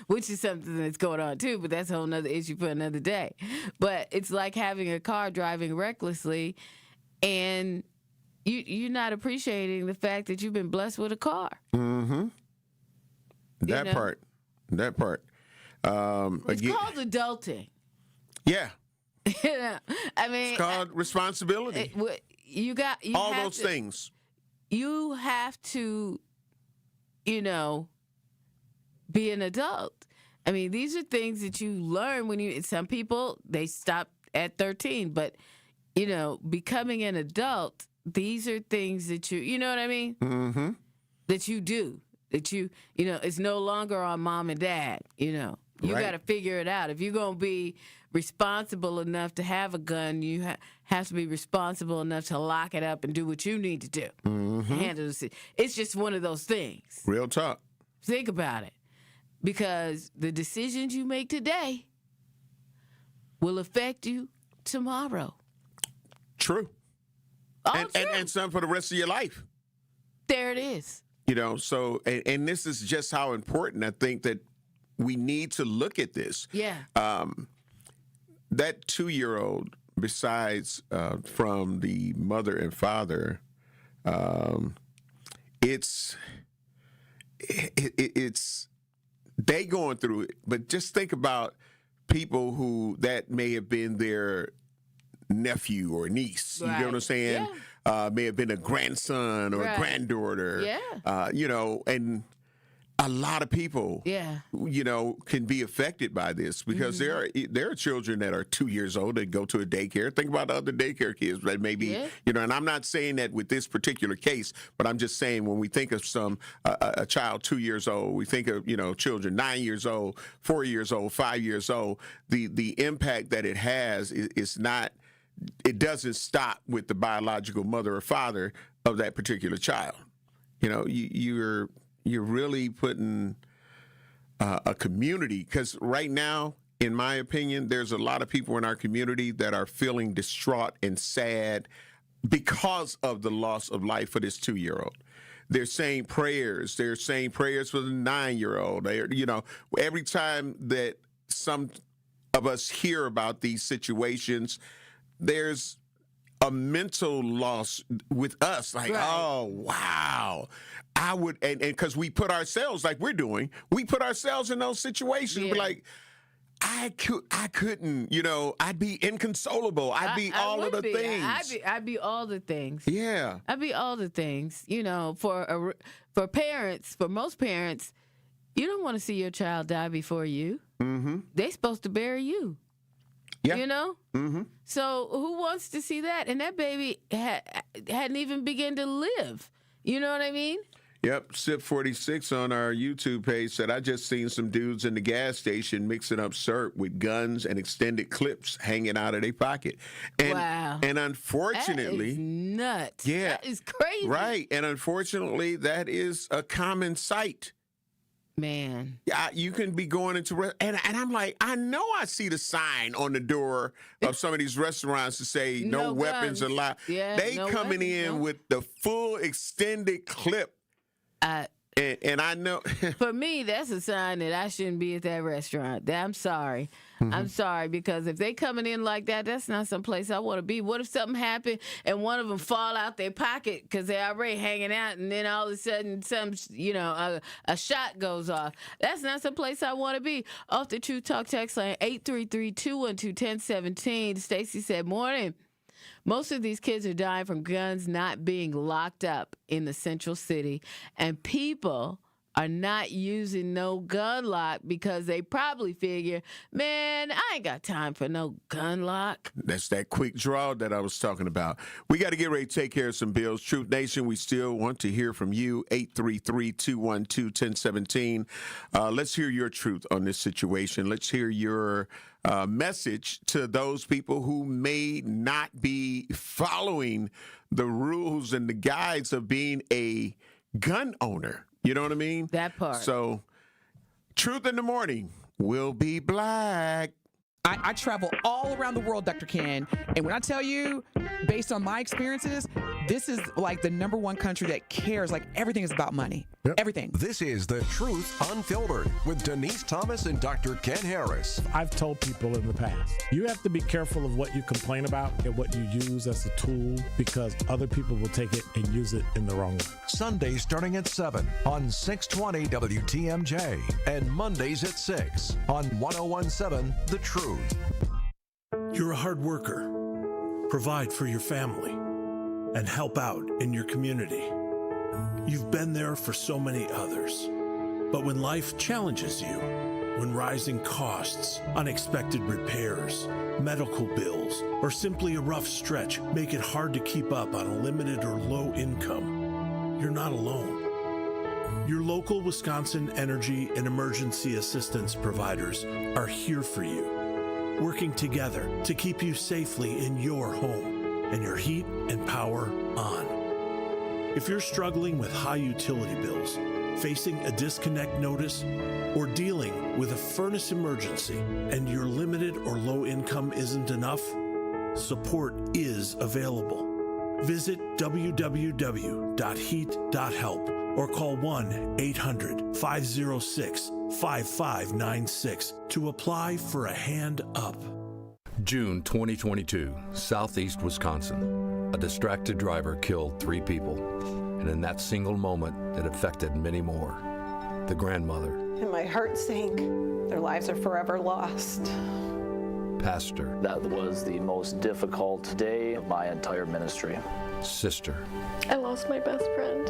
Which is something that's going on too, but that's a whole nother issue for another day. But it's like having a car driving recklessly, and you're not appreciating the fact that you've been blessed with a car. Mm-hmm. That part. It's called adulting. Yeah. You know, I mean, it's called responsibility. All those things. You have to, you know, be an adult. I mean, these are things that you learn when some people, they stop at 13, but, you know, becoming an adult, these are things that you know what I mean? Mm-hmm. That you do. That you know, it's no longer on mom and dad, you know. You got to figure it out. If you're going to be responsible enough to have a gun, you have to be responsible enough to lock it up and do what you need to do. Mm-hmm. Handle it. It's just one of those things. Real talk. Think about it. Because the decisions you make today will affect you tomorrow. True. True. And some for the rest of your life. There it is. You know, so, and this is just how important I think that we need to look at this. Yeah. That 2-year-old, besides from the mother and father, it's they going through it. But just think about people who that may have been their nephew or niece. Right. You know what I'm saying? Yeah. May have been a grandson or a granddaughter. Yeah. You know, and a lot of people, you know, can be affected by this because there are children that are 2 years old that go to a daycare. Think about the other daycare kids that maybe, you know, and I'm not saying that with this particular case, but I'm just saying when we think of a child 2 years old, we think of, you know, children 9 years old, 4 years old, 5 years old, the impact that it has is not, it doesn't stop with the biological mother or father of that particular child. You know, you're really putting a community, because right now, in my opinion, there's a lot of people in our community that are feeling distraught and sad because of the loss of life for this 2-year-old. They're saying prayers. They're saying prayers for the 9-year-old. You know, every time that some of us hear about these situations, there's a mental loss with us, like, oh, wow. I would, and because we put ourselves, like we're doing, we put ourselves in those situations. We're like, I couldn't, I'd be inconsolable. I'd be all of the things. I'd be all the things. Yeah. I'd be all the things. For parents, for most parents, you don't want to see your child die before you. Mm-hmm. They're supposed to bury you. Yeah. Mm-hmm. So who wants to see that? And that baby hadn't even begun to live. You know what I mean? Yep. Sip46 on our YouTube page said, I just seen some dudes in the gas station mixing up syrup with guns and extended clips hanging out of their pocket. And, wow. And unfortunately. That is nuts. Yeah. That is crazy. Right. And unfortunately, that is a common sight. Man. Yeah, you can be going into and I'm like, I know I see the sign on the door of some of these restaurants to say no weapons allowed. Yeah, they coming in with the full extended clip. And I know. For me, that's a sign that I shouldn't be at that restaurant. I'm sorry. Mm-hmm. I'm sorry, because if they coming in like that, that's not some place I want to be. What if something happened and one of them fall out their pocket because they're already hanging out, and then all of a sudden a shot goes off? That's not some place I want to be. Off the True Talk text line 833-212-1017. Stacy said, morning. Most of these kids are dying from guns not being locked up in the central city, and people are not using no gun lock because they probably figure, man, I ain't got time for no gun lock. That's that quick draw that I was talking about. We got to get ready to take care of some bills. Truth Nation, we still want to hear from you, 833-212-1017. Let's hear your truth on this situation. Let's hear your message to those people who may not be following the rules and the guides of being a gun owner. You know what I mean? That part. So, Truth in the Morning will be black. I travel all around the world, Dr. Ken, and when I tell you, based on my experiences, this is like the number one country that cares. Like, everything is about money. Yep. Everything. This is The Truth Unfiltered with Denise Thomas and Dr. Ken Harris. I've told people in the past, you have to be careful of what you complain about and what you use as a tool, because other people will take it and use it in the wrong way. Sundays starting at 7 on 620 WTMJ and Mondays at 6 on 1017 The Truth. You're a hard worker. Provide for your family and help out in your community. You've been there for so many others. But when life challenges you, when rising costs, unexpected repairs, medical bills, or simply a rough stretch make it hard to keep up on a limited or low income, you're not alone. Your local Wisconsin energy and emergency assistance providers are here for you, working together to keep you safely in your home and your heat and power on. If you're struggling with high utility bills, facing a disconnect notice, or dealing with a furnace emergency and your limited or low income isn't enough, support is available. Visit www.heat.help or call 1-800-506-5596 to apply for a hand up. June 2022, Southeast Wisconsin. A distracted driver killed 3 people, and in that single moment, it affected many more. The grandmother. And my heart sank. Their lives are forever lost. Pastor. That was the most difficult day of my entire ministry. Sister. I lost my best friend.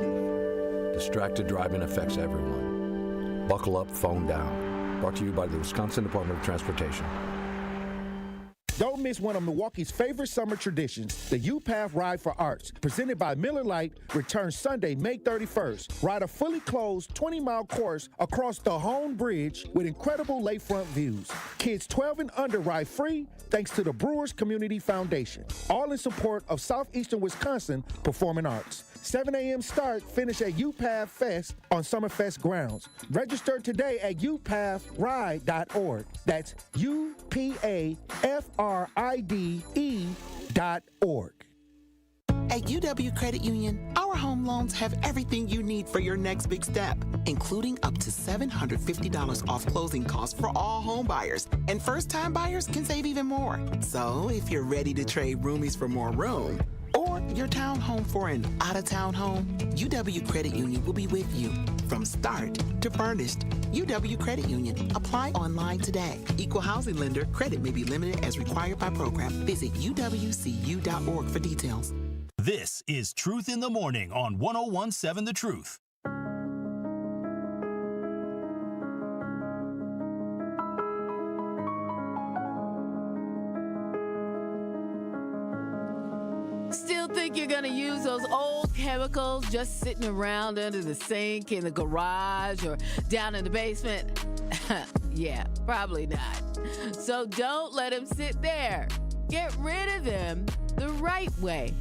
Distracted driving affects everyone. Buckle up, phone down. Brought to you by the Wisconsin Department of Transportation. Don't miss one of Milwaukee's favorite summer traditions, the U-Path Ride for Arts, presented by Miller Lite, returns Sunday, May 31st. Ride a fully closed 20-mile course across the Hone Bridge with incredible lakefront views. Kids 12 and under ride free thanks to the Brewers Community Foundation. All in support of Southeastern Wisconsin Performing Arts. 7 a.m. start, finish at U-Path Fest on Summerfest grounds. Register today at upathride.org. That's UPAFRIDE.org. At UW Credit Union, our home loans have everything you need for your next big step, including up to $750 off closing costs for all home buyers. And first-time buyers can save even more. So if you're ready to trade roomies for more room, or your town home for an out-of-town home, UW Credit Union will be with you, from start to furnished. UW Credit Union. Apply online today. Equal housing lender. Credit may be limited as required by program. Visit uwcu.org for details. This is Truth in the Morning on 101.7 The Truth. Still think you're going to use those old chemicals just sitting around under the sink in the garage or down in the basement? Yeah, probably not. So don't let them sit there. Get rid of them the right way.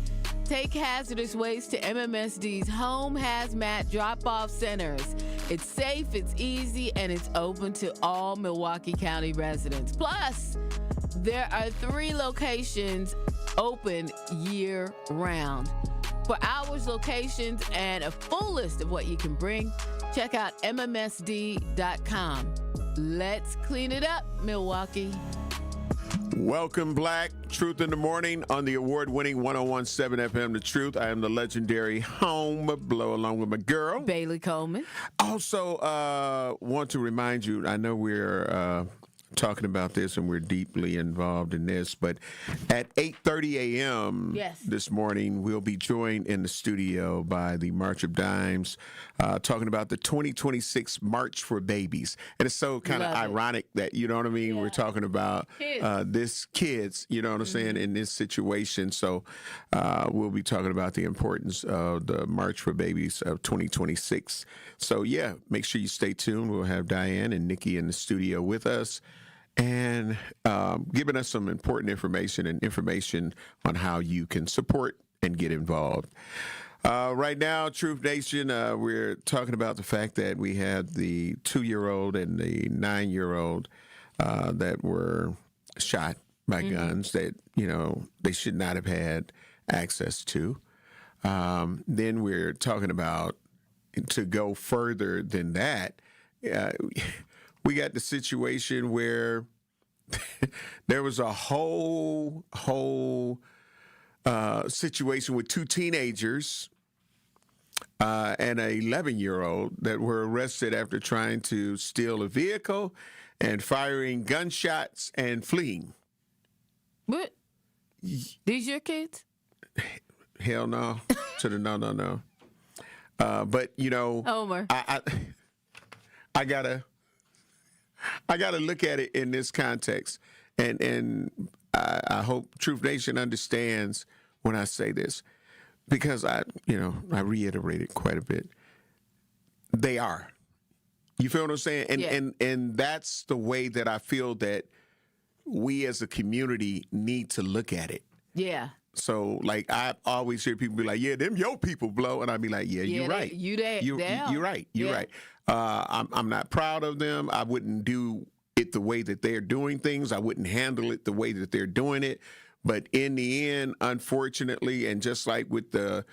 Take hazardous waste to MMSD's home hazmat drop-off centers. It's safe, it's easy, and it's open to all Milwaukee County residents. Plus, there are 3 locations open year-round. For hours, locations, and a full list of what you can bring, check out MMSD.com. Let's clean it up, Milwaukee. Welcome, Black. Truth in the Morning on the award-winning 101.7 FM The Truth. I am the legendary Home Blow along with my girl, Bailey Coleman. Also, want to remind you, I know we're talking about this and we're deeply involved in this, but at 8:30 a.m. This morning, we'll be joined in the studio by the March of Dimes, talking about the 2026 March for Babies. And it's so kind of ironic that, you know what I mean, we're talking about kids, you know what I'm saying, in this situation. So we'll be talking about the importance of the March for Babies of 2026. So yeah, make sure you stay tuned. We'll have Diane and Nikki in the studio with us, and giving us some important information on how you can support and get involved. Right now, Truth Nation, we're talking about the fact that we had the 2-year-old and the 9-year-old that were shot by guns that, you know, they should not have had access to. Then we're talking about, to go further than that, we got the situation where there was a whole situation with 2 teenagers and an 11-year-old that were arrested after trying to steal a vehicle and firing gunshots and fleeing. What? These your kids? Hell no. To the no. But, you know, Homer. I gotta look at it in this context, and I hope Truth Nation understands when I say this, because I reiterate it quite a bit. They are. You feel what I'm saying? And that's the way that I feel that we as a community need to look at it. Yeah. So, like, I always hear people be like, yeah, them your people blow. And I be like, you're right. You're right. You're right. I'm not proud of them. I wouldn't do it the way that they're doing things. I wouldn't handle it the way that they're doing it. But in the end, unfortunately, and just like with the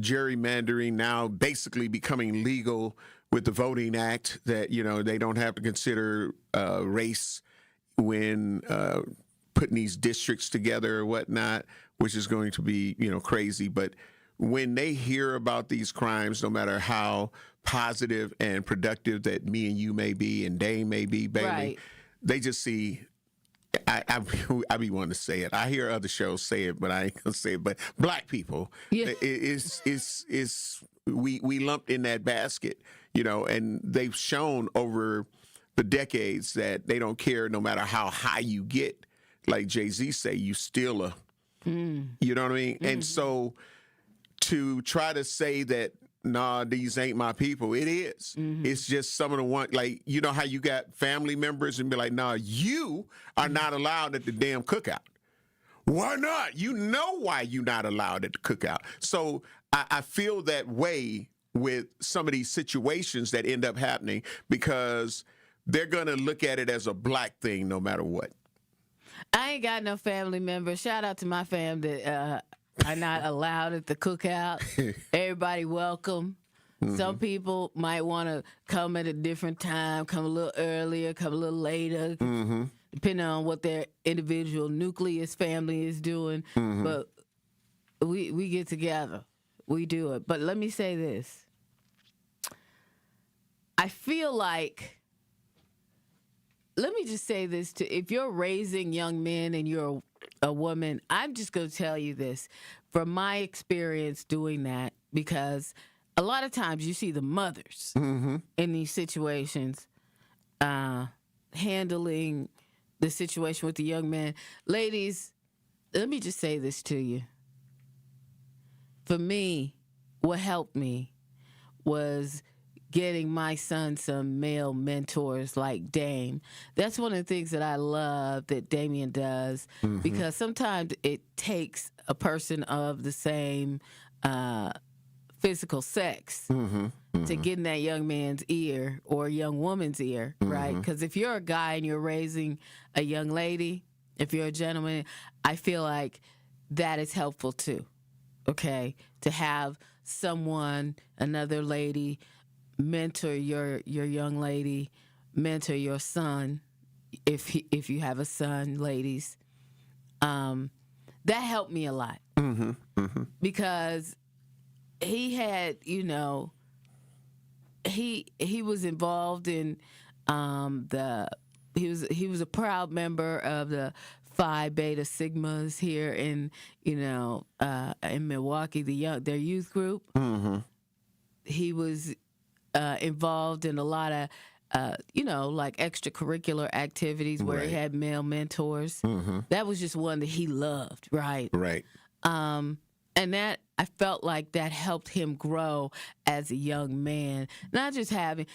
gerrymandering now basically becoming legal with the Voting Act, that, you know, they don't have to consider race when putting these districts together or whatnot, which is going to be, you know, crazy. But when they hear about these crimes, no matter how positive and productive that me and you may be and Dane may be, Bailey, they just see, I be wanting to say it. I hear other shows say it, but I ain't gonna say it. But Black people, we lumped in that basket, you know, and they've shown over the decades that they don't care no matter how high you get. Like Jay-Z say, you still a, you know what I mean? Mm-hmm. And so to try to say that, nah, these ain't my people, it is. Mm-hmm. It's just some of the one, like, you know how you got family members and be like, nah, you are not allowed at the damn cookout. Why not? You know why you're not allowed at the cookout. So I feel that way with some of these situations that end up happening, because they're going to look at it as a Black thing no matter what. I ain't got no family members. Shout out to my fam that are not allowed at the cookout. Everybody welcome. Mm-hmm. Some people might want to come at a different time, come a little earlier, come a little later, depending on what their individual nucleus family is doing. Mm-hmm. But we get together. We do it. But let me say this. I feel like, let me just say this, if you're raising young men and you're a woman, I'm just going to tell you this from my experience doing that, because a lot of times you see the mothers in these situations handling the situation with the young man. Ladies, let me just say this to you. For me, what helped me was getting my son some male mentors like Dame. That's one of the things that I love that Damien does, because sometimes it takes a person of the same physical sex to get in that young man's ear or a young woman's ear, right? Because if you're a guy and you're raising a young lady, if you're a gentleman, I feel like that is helpful too, okay? To have someone, another lady, mentor your young lady, mentor your son, if you have a son, ladies. That helped me a lot because he had, he was involved in he was a proud member of the Phi Beta Sigmas here in Milwaukee, their youth group. He was involved in a lot of like extracurricular activities where he had male mentors. That was just one that he loved, right? Right. And that, I felt like that helped him grow as a young man. Not just having,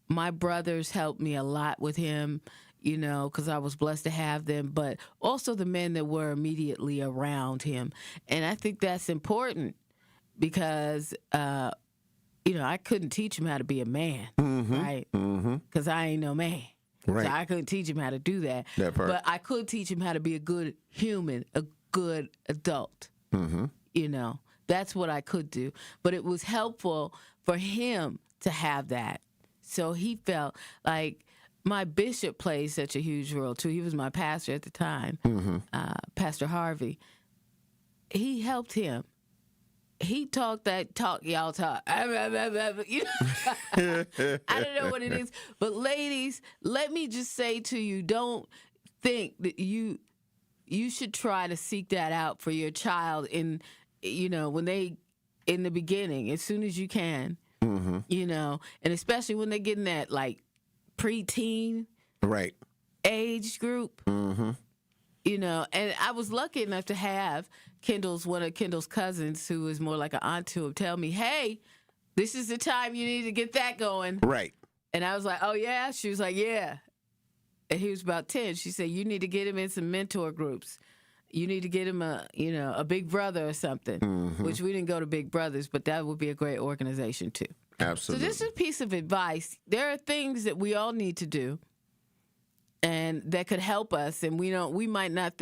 my brothers helped me a lot with him, because I was blessed to have them, but also the men that were immediately around him. And I think that's important because, I couldn't teach him how to be a man, right? Because I ain't no man. Right. So I couldn't teach him how to do that. That part. But I could teach him how to be a good human, a good adult. That's what I could do. But it was helpful for him to have that. So he felt like my bishop played such a huge role too. He was my pastor at the time, Pastor Harvey. He helped him. He talked that talk y'all talk. I don't know what it is. But ladies, let me just say to you, don't think that you should try to seek that out for your child when they, in the beginning, as soon as you can, and especially when they get in that like preteen age group, and I was lucky enough to have one of Kendall's cousins, who is more like an aunt to him, tell me, hey, this is the time you need to get that going. Right. And I was like, oh yeah? She was like, yeah. And he was about 10. She said, you need to get him in some mentor groups. You need to get him a Big Brother or something, which we didn't go to Big Brothers, but that would be a great organization too. Absolutely. So this is a piece of advice. There are things that we all need to do and that could help us, and it might not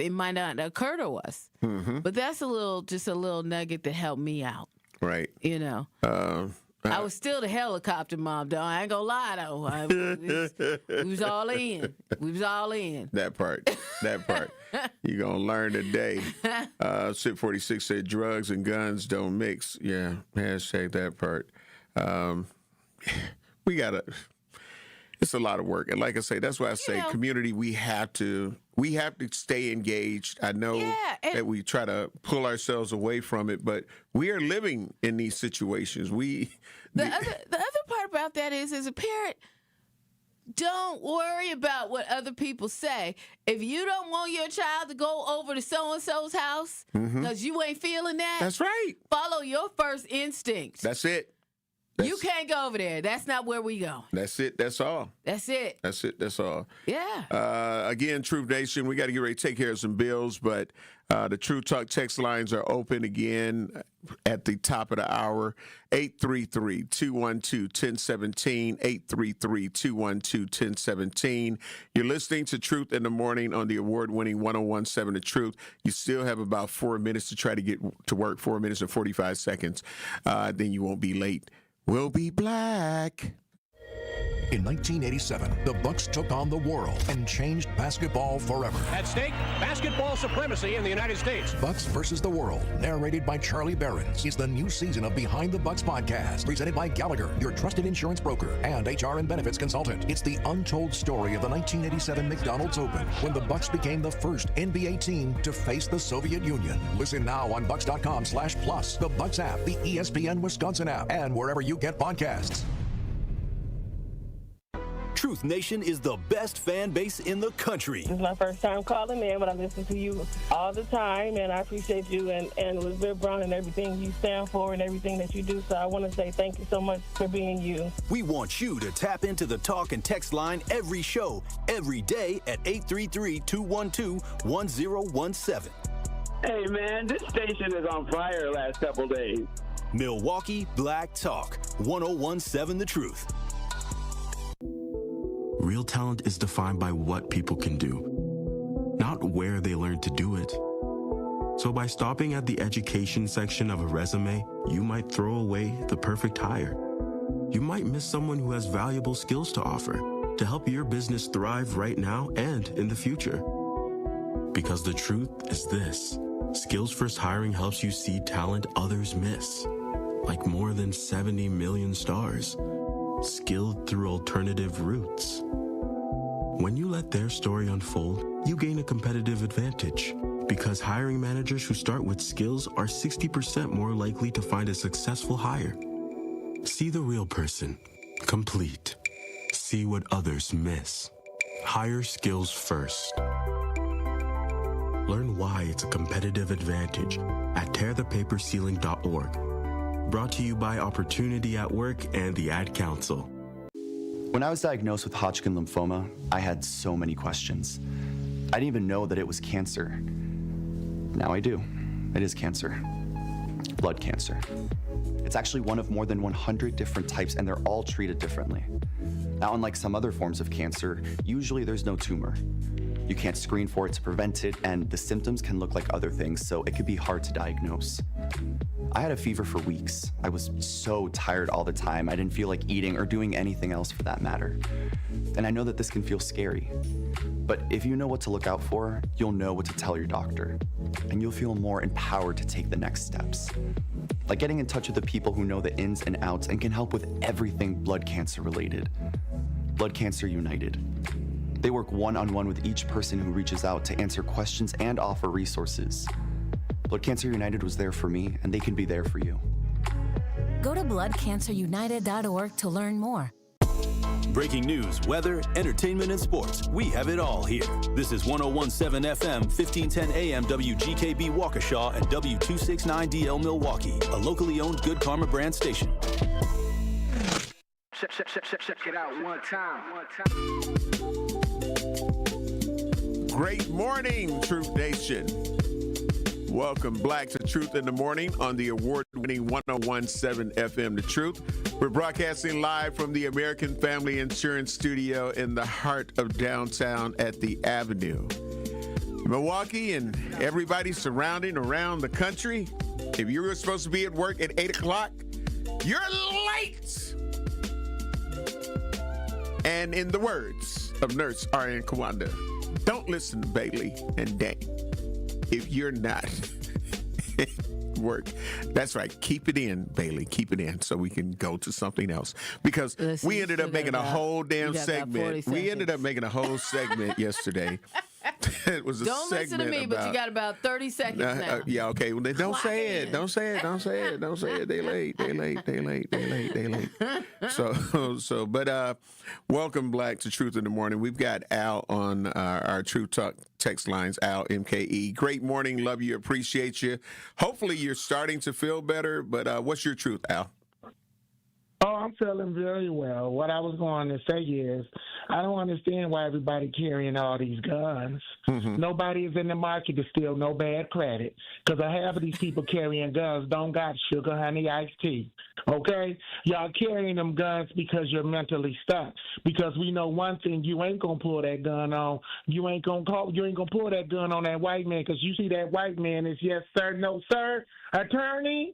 occur to us. But that's a little nugget that helped me out. Right. I was still the helicopter mom, though. I ain't gonna lie, though. We was all in. That part. You're going to learn today. SIP46 said drugs and guns don't mix. Yeah, hashtag that part. It's a lot of work. And like I say, that's why I say community, we have to stay engaged. I know that we try to pull ourselves away from it, but we are living in these situations. The other part about that is, as a parent, don't worry about what other people say. If you don't want your child to go over to so-and-so's house because you ain't feeling that, that's right. Follow your first instincts. That's it. You can't go over there. That's not where we go. That's it. That's all. That's it. That's it. That's all. Yeah. Again, Truth Nation, we got to get ready to take care of some bills, but the True Talk text lines are open again at the top of the hour. 833-212-1017, 833-212-1017. You're listening to Truth in the Morning on the award-winning 101.7 The Truth. You still have about 4 minutes to try to get to work, 4 minutes and 45 seconds. Then you won't be late. We'll be black. In 1987, the Bucks took on the world and changed basketball forever. At stake, basketball supremacy in the United States. Bucks versus the World, narrated by Charlie Behrens, is the new season of Behind the Bucks podcast, presented by Gallagher, your trusted insurance broker and HR and benefits consultant. It's the untold story of the 1987 McDonald's Open, when the Bucks became the first NBA team to face the Soviet Union. Listen now on Bucks.com/plus, the Bucks app, the ESPN Wisconsin app, and wherever you get podcasts. Truth Nation is the best fan base in the country. This is my first time calling in, but I listen to you all the time, and I appreciate you and Elizabeth Brown and everything you stand for and everything that you do. So I want to say thank you so much for being you. We want you to tap into the talk and text line every show, every day at 833-212-1017. Hey, man, this station is on fire the last couple days. Milwaukee Black Talk, 1017 The Truth. Real talent is defined by what people can do, not where they learn to do it. So by stopping at the education section of a resume, you might throw away the perfect hire. You might miss someone who has valuable skills to offer to help your business thrive right now and in the future. Because the truth is this: Skills First Hiring helps you see talent others miss, like more than 70 million stars, skilled through alternative routes. When you let their story unfold, you gain a competitive advantage, because hiring managers who start with skills are 60% more likely to find a successful hire. See the real person, complete. See what others miss. Hire skills first. Learn why it's a competitive advantage at tearthepaperceiling.org. Brought to you by Opportunity at Work and the Ad Council. When I was diagnosed with Hodgkin lymphoma, I had so many questions. I didn't even know that it was cancer. Now I do. It is cancer. Blood cancer. It's actually one of more than 100 different types, and they're all treated differently. Now, unlike some other forms of cancer, usually there's no tumor. You can't screen for it to prevent it, and the symptoms can look like other things, so it could be hard to diagnose. I had a fever for weeks. I was so tired all the time. I didn't feel like eating or doing anything else for that matter. And I know that this can feel scary. But if you know what to look out for, you'll know what to tell your doctor. And you'll feel more empowered to take the next steps. Like getting in touch with the people who know the ins and outs and can help with everything blood cancer related. Blood Cancer United. They work one-on-one with each person who reaches out to answer questions and offer resources. Blood Cancer United was there for me, and they can be there for you. Go to bloodcancerunited.org to learn more. Breaking news, weather, entertainment, and sports. We have it all here. This is 1017 FM, 1510 AM, WGKB Waukesha, and W269DL Milwaukee, a locally owned Good Karma brand station. Check it out one time. Great morning, Truth Nation. Welcome Black to Truth in the Morning on the award-winning 1017 FM The Truth. We're broadcasting live from the American Family Insurance Studio in the heart of downtown at the Avenue. Milwaukee and everybody surrounding around the country. If you were supposed to be at work at 8 o'clock, you're late. And in the words of Nurse R.N. Kawanda, don't listen to Bailey and Dane if you're not at work. That's right. Keep it in, Bailey. Keep it in so we can go to something else. Because we ended up making a whole damn segment. We ended up making a whole segment yesterday. It was a Don't listen to me, but you got about 30 seconds now. Yeah, okay. Well, don't say it. Don't say it. Don't say it. Don't say it. They late. But welcome, Black, to Truth in the Morning. We've got Al on our Truth Talk text lines, Al MKE. Great morning. Love you. Appreciate you. Hopefully you're starting to feel better, but what's your truth, Al? Oh, I'm feeling very well. What I was going to say is, I don't understand why everybody carrying all these guns. Mm-hmm. Nobody is in the market to steal no bad credit, because a half of these people carrying guns don't got sugar, honey, iced tea. Okay? Y'all carrying them guns because you're mentally stuck. Because we know one thing, you ain't gonna pull that gun on. You ain't gonna pull that gun on that white man, because you see that white man is yes sir, no sir, attorney.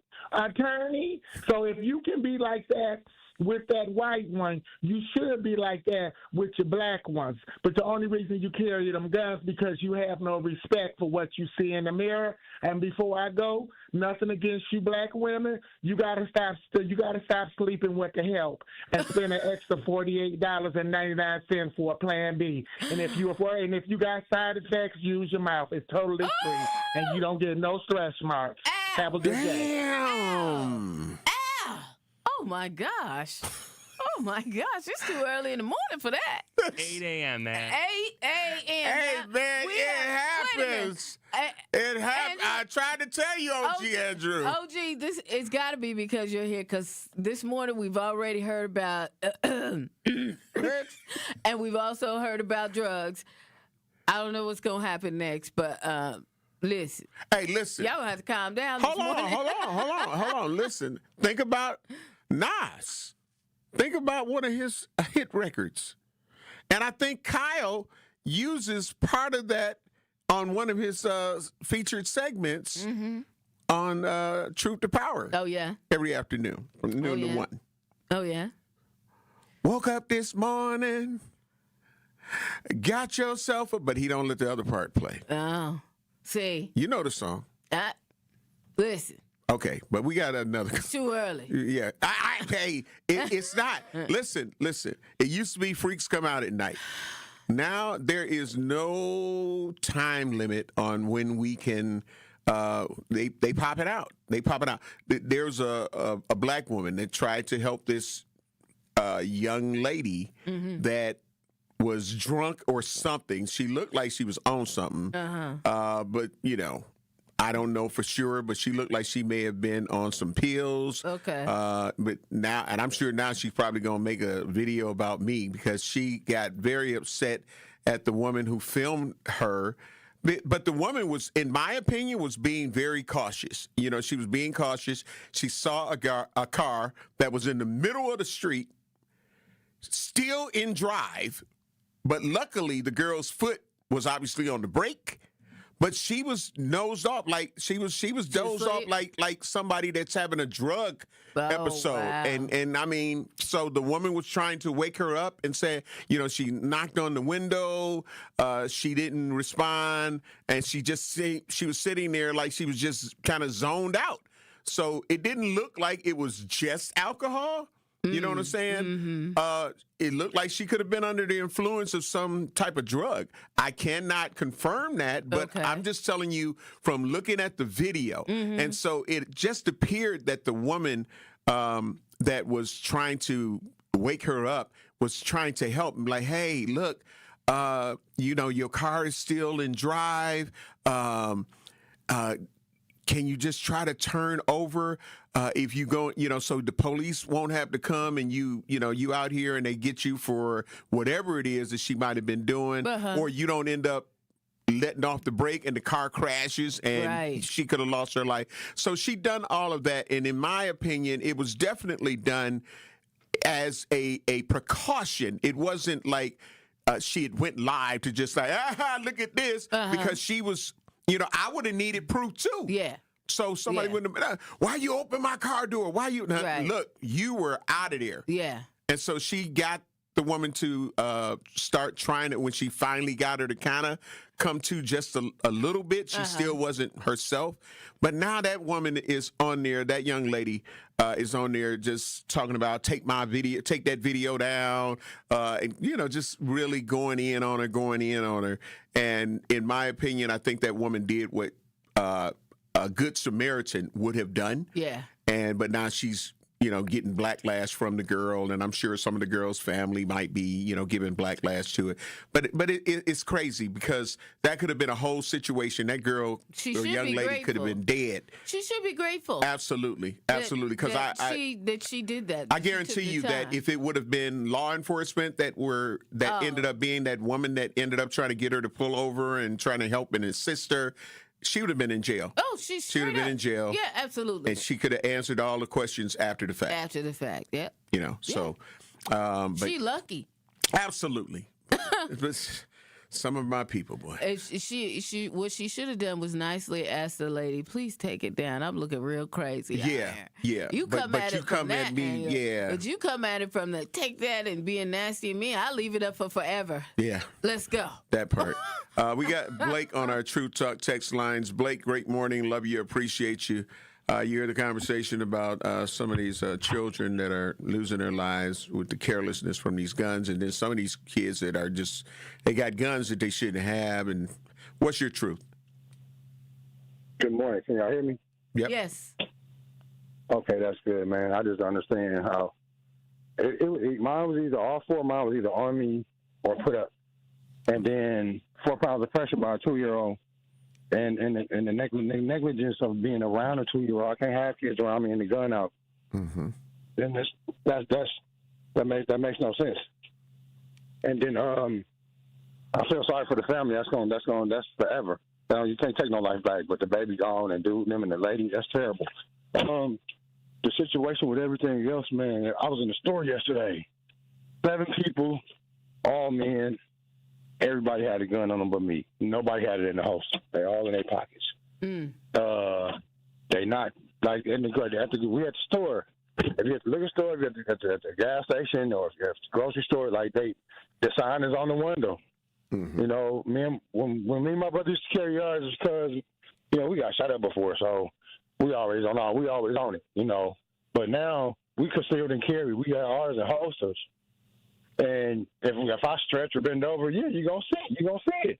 So if you can be like that with that white one, you should be like that with your black ones. But the only reason you carry them guns because you have no respect for what you see in the mirror. And before I go, nothing against you black women, you gotta stop sleeping with the help and spend an extra $48.99 for a Plan B. And if you got side effects, use your mouth. It's totally free, and you don't get no stretch marks. Have a good day. Ow! Oh my gosh. Oh my gosh, it's too early in the morning for that. 8 a.m., man. 8 a.m. Hey, man, it happens. It happens. I tried to tell you, OG Andrew. OG, it's got to be because you're here, because this morning we've already heard about, and we've also heard about drugs. I don't know what's going to happen next, but listen. Hey, listen. Y'all have to calm down Hold on. Listen. Think about Nas. Think about one of his hit records. And I think Kyle uses part of that on one of his featured segments on Truth to Power. Oh, yeah. Every afternoon from noon to 1. Oh, yeah. Woke up this morning, got yourself a... But he don't let the other part play. Oh. See. You know the song. Listen. Okay, but we got another. It's too early. Yeah. It's not. Listen. It used to be freaks come out at night. Now there is no time limit on when we can. They pop it out. There's a black woman that tried to help this young lady that was drunk or something. She looked like she was on something. But I don't know for sure, but she looked like she may have been on some pills. Okay. But now, and I'm sure now she's probably going to make a video about me because she got very upset at the woman who filmed her. But the woman was, in my opinion, was being very cautious. She was being cautious. She saw a car that was in the middle of the street, still in drive, but luckily the girl's foot was obviously on the brake. But she was nosed off, like she was dozed off like somebody that's having a drug episode. Wow. And I mean, so the woman was trying to wake her up and say, she knocked on the window, she didn't respond, and she was sitting there like she was just kind of zoned out. So it didn't look like it was just alcohol. You know what I'm saying? It looked like she could have been under the influence of some type of drug. I cannot confirm that, but I'm just telling you from looking at the video. And so it just appeared that the woman that was trying to wake her up was trying to help. Like, hey, look, your car is still in drive. Can you just try to turn over if you go, so the police won't have to come and you out here and they get you for whatever it is that she might have been doing, or you don't end up letting off the brake and the car crashes and she could have lost her life. So she done all of that. And in my opinion, it was definitely done as a precaution. It wasn't like she had went live to just like, look at this, because she was... I would have needed proof too. Yeah. So somebody wouldn't have been, why you open my car door? Why you, look, you were out of there. Yeah. And so she got the woman to start trying it when she finally got her to kind of come to just a little bit. She still wasn't herself. But now that woman is on there, that young lady is on there just talking about take that video down, and, just really going in on her. And in my opinion, I think that woman did what a good Samaritan would have done. Yeah. But now she's, getting backlash from the girl, and I'm sure some of the girl's family might be, giving backlash to it. But it's crazy because that could have been a whole situation. That girl, the young lady, could have been dead. She should be grateful. Absolutely, because that she did that. I guarantee you that if it would have been law enforcement that ended up being that woman that ended up trying to get her to pull over and trying to help and assist her, she would have been in jail. Oh, she would have been in jail. Yeah, absolutely. And she could have answered all the questions after the fact. Yeah. So. But she lucky. Absolutely. some of my people, boy. She what she should have done was nicely ask the lady, please take it down. I'm looking real crazy. Yeah. You come at it from that me, angle. yeah. But you come at it from the take that and being nasty and mean. I leave it up for forever. Yeah. Let's go. That part. We got Blake on our True Talk text lines. Blake, great morning. Love you. Appreciate you. You hear the conversation about some of these children that are losing their lives with the carelessness from these guns, and then some of these kids that are just, they got guns that they shouldn't have. And what's your truth? Good morning. Can y'all hear me? Yep. Yes. Okay, that's good, man. I just understand how mine was either all four. Mine was either Army or put up, and then 4 pounds of pressure by a 2-year-old. And the negligence of being around a 2-year-old. I can't have kids around me and the gun out. Mm-hmm. Then that makes no sense. And then I feel sorry for the family. That's forever. You can't take no life back. But the baby gone and them and the lady, that's terrible. The situation with everything else, man. I was in the store yesterday. 7 people, all men. Everybody had a gun on them but me. Nobody had it in the house. They all in their pockets. They not like in the we at the store. If you're at the liquor store, if you're at the gas station, or if you're at the grocery store, like the sign is on the window. Mm-hmm. You know, when me and my brother used to carry ours, it's because we got shot up before, so we always on it. You know, but now we concealed and carry. We got ours in holsters. And if I stretch or bend over, you're gonna see it.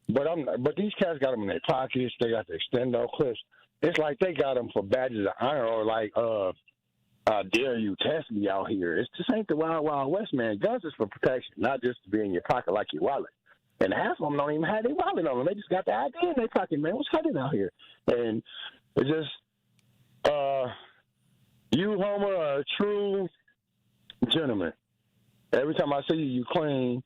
But these cats got them in their pockets. They got the extendo clips. It's like they got them for badges of honor, or like, dare you test me out here. It's just ain't the Wild Wild West, man. Guns is for protection, not just to be in your pocket like your wallet. And half of them don't even have their wallet on them. They just got the ID in their pocket, man. What's happening out here? And it's just, you, Homer, are a true gentleman. Every time I see you, you clean,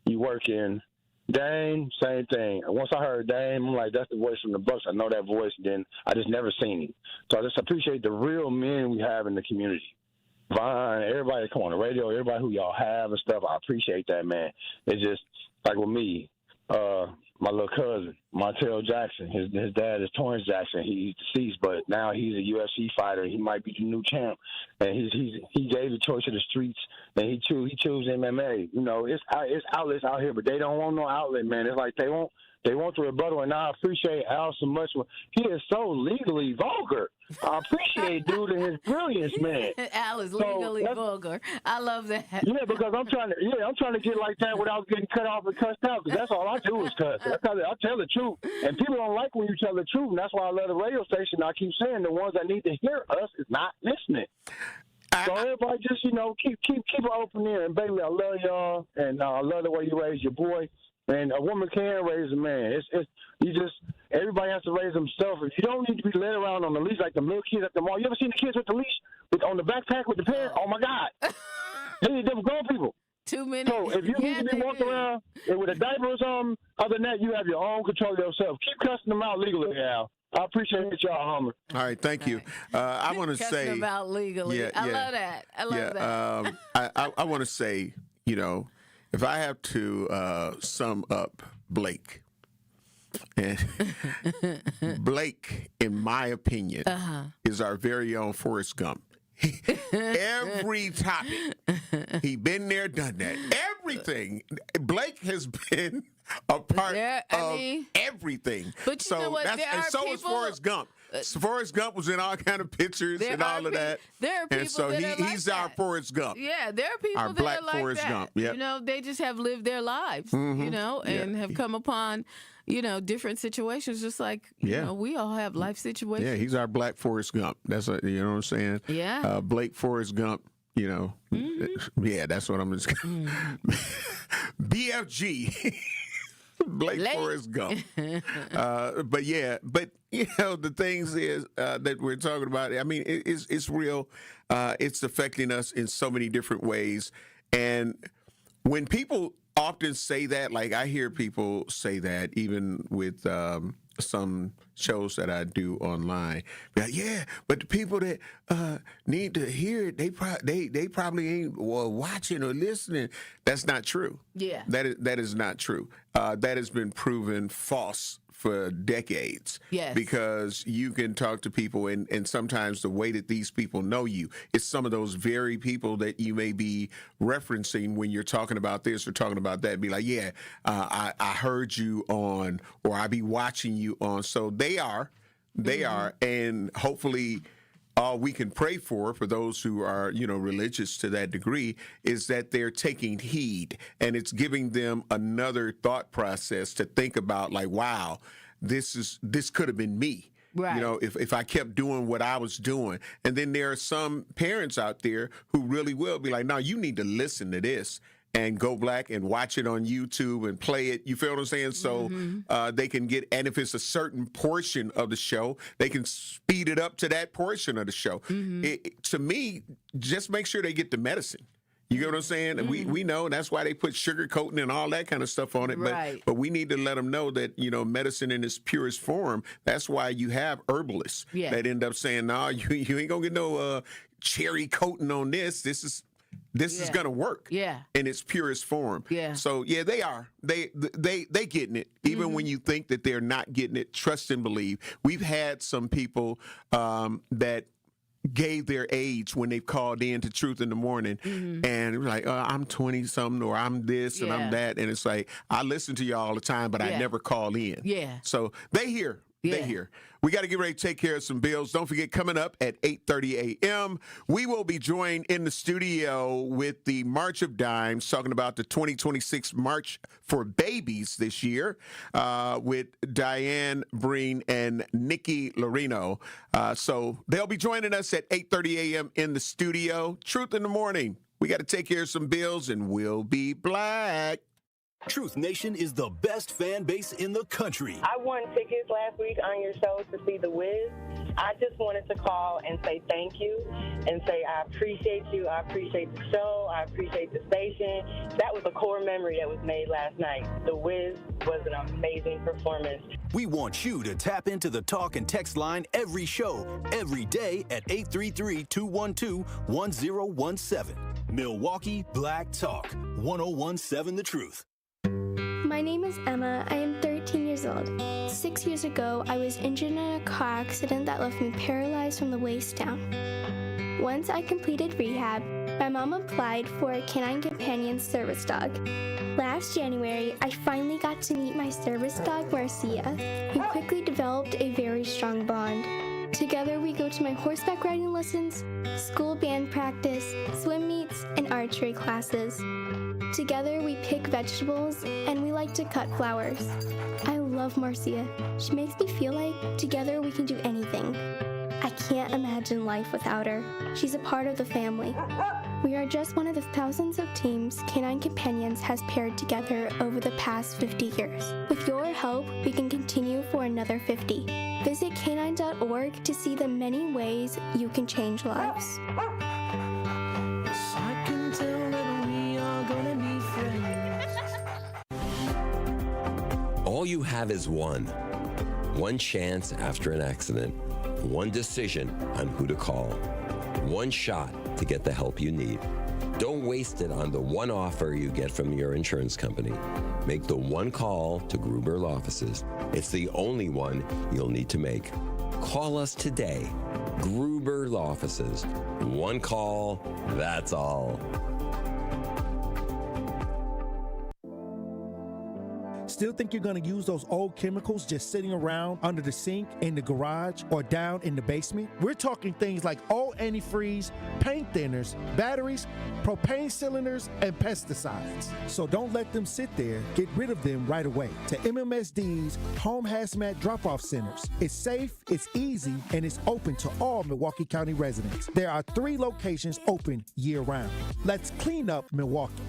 you working. Dame, same thing. And once I heard Dame, I'm like, that's the voice from the Bucks. I know that voice. Then I just never seen him. So I just appreciate the real men we have in the community. Vine, everybody that come on the radio, everybody who y'all have and stuff. I appreciate that, man. It's just like with me, my little cousin, Montel Jackson. His dad is Torrance Jackson. He's deceased, but now he's a UFC fighter. He might be the new champ. And he gave the choice to the streets, and he chose MMA. You know, it's outlets out here, but they don't want no outlet, man. It's like they want the rebuttal, and I appreciate Al so much. He is so legally vulgar. I appreciate dude and his brilliance, man. Al is legally vulgar. I love that. Yeah, because I'm trying to get like that without getting cut off and cussed out. Because that's all I do is cuss. I tell the truth, and people don't like when you tell the truth. And that's why I love the radio station. I keep saying the ones that need to hear us is not listening. So everybody just keep an open ear. And baby, I love y'all, and I love the way you raise your boy. And a woman can raise a man. Everybody has to raise themselves. If you don't need to be led around on the leash like the little kids at the mall. You ever seen the kids with the leash on the backpack with the parent? Oh my God, they need them grown people. Too many. So if you need to be walking around with a diaper or something, other than that, you have your own control of yourself. Keep cussing them out legally, Al. I appreciate y'all, Homer. All right, thank you. I want to say about legally. I love that. I love that. I want to say, if I have to sum up Blake, and Blake, in my opinion, is our very own Forrest Gump. Every topic, he been there, done that. Everything. Blake has been a part of everything. But you know what? So is Forrest Gump. Forrest Gump was in all kind of pictures and all of that. There are people and so that are he's like our that. Forrest Gump. Yeah, there are people our that black are like Forrest that. Gump. Yep. They just have lived their lives, and have come upon, different situations. Just like we all have life situations. Yeah, he's our black Forrest Gump. That's what I'm saying. Yeah, Blake Forrest Gump. Yeah, that's what I'm just. BFG. Blake Forrest Gump. But the things is that we're talking about, I mean, it's real. It's affecting us in so many different ways. And when people often say that. Like I hear people say that even with some shows that I do online. Like, yeah, but the people that need to hear it, they probably ain't watching or listening. That's not true. Yeah, that is not true. That has been proven false for decades. Yes. Because you can talk to people, and sometimes the way that these people know you is some of those very people that you may be referencing when you're talking about this or talking about that. Be like, yeah, I heard you on, or I be watching you on. So they are, and hopefully all we can pray for those who are, religious to that degree, is that they're taking heed, and it's giving them another thought process to think about, like, wow, this could have been me. Right. If I kept doing what I was doing. And then there are some parents out there who really will be like, no, you need to listen to this and go back and watch it on YouTube and play it. You feel what I'm saying? So they can get, and if it's a certain portion of the show, they can speed it up to that portion of the show. To me, just make sure they get the medicine. You get what I'm saying? And we know, and that's why they put sugar coating and all that kind of stuff on it. Right. But we need to let them know that, medicine in its purest form, that's why you have herbalists that end up saying, no, you ain't going to get no cherry coating on this. This is going to work in its purest form. Yeah. So, yeah, they are. They getting it. Even when you think that they're not getting it, trust and believe. We've had some people that gave their age when they've called in to Truth in the Morning, and it was like, I'm 20-something, or I'm this and I'm that. And it's like, I listen to you all the time, but I never call in. Yeah. So they hear. They hear. We got to get ready to take care of some bills. Don't forget, coming up at 8:30 a.m., we will be joined in the studio with the March of Dimes, talking about the 2026 March for Babies this year with Diane Breen and Nikki Lorino. So they'll be joining us at 8:30 a.m. in the studio. Truth in the Morning. We got to take care of some bills, and we'll be black. Truth Nation is the best fan base in the country. I won tickets last week on your show to see The Wiz. I just wanted to call and say thank you and say I appreciate you. I appreciate the show. I appreciate the station. That was a core memory that was made last night. The Wiz was an amazing performance. We want you to tap into the talk and text line every show, every day at 833-212-1017. Milwaukee Black Talk, 1017 The Truth. My name is Emma. I am 13 years old. 6 years ago, I was injured in a car accident that left me paralyzed from the waist down. Once I completed rehab, my mom applied for a Canine Companion service dog. Last January, I finally got to meet my service dog, Marcia. We quickly developed a very strong bond. Together, we go to my horseback riding lessons, school band practice, swim meets, and archery classes. Together, we pick vegetables, and we like to cut flowers. I love Marcia. She makes me feel like together we can do anything. I can't imagine life without her. She's a part of the family. We are just one of the thousands of teams Canine Companions has paired together over the past 50 years. With your help, we can continue for another 50. Visit canine.org to see the many ways you can change lives. I can tell that we are gonna be friends. All you have is one chance after an accident, one decision on who to call, one shot to get the help you need. Don't waste it on the one offer you get from your insurance company. Make the one call to Gruber Law Offices. It's the only one you'll need to make. Call us today. Gruber Law Offices. One call, that's all. Still think you're going to use those old chemicals just sitting around under the sink, in the garage, or down in the basement? We're talking things like old antifreeze, paint thinners, batteries, propane cylinders, and pesticides. So don't let them sit there. Get rid of them right away to MMSD's Home Hazmat Drop-Off Centers. It's safe, it's easy, and it's open to all Milwaukee County residents. There are 3 locations open year-round. Let's clean up Milwaukee.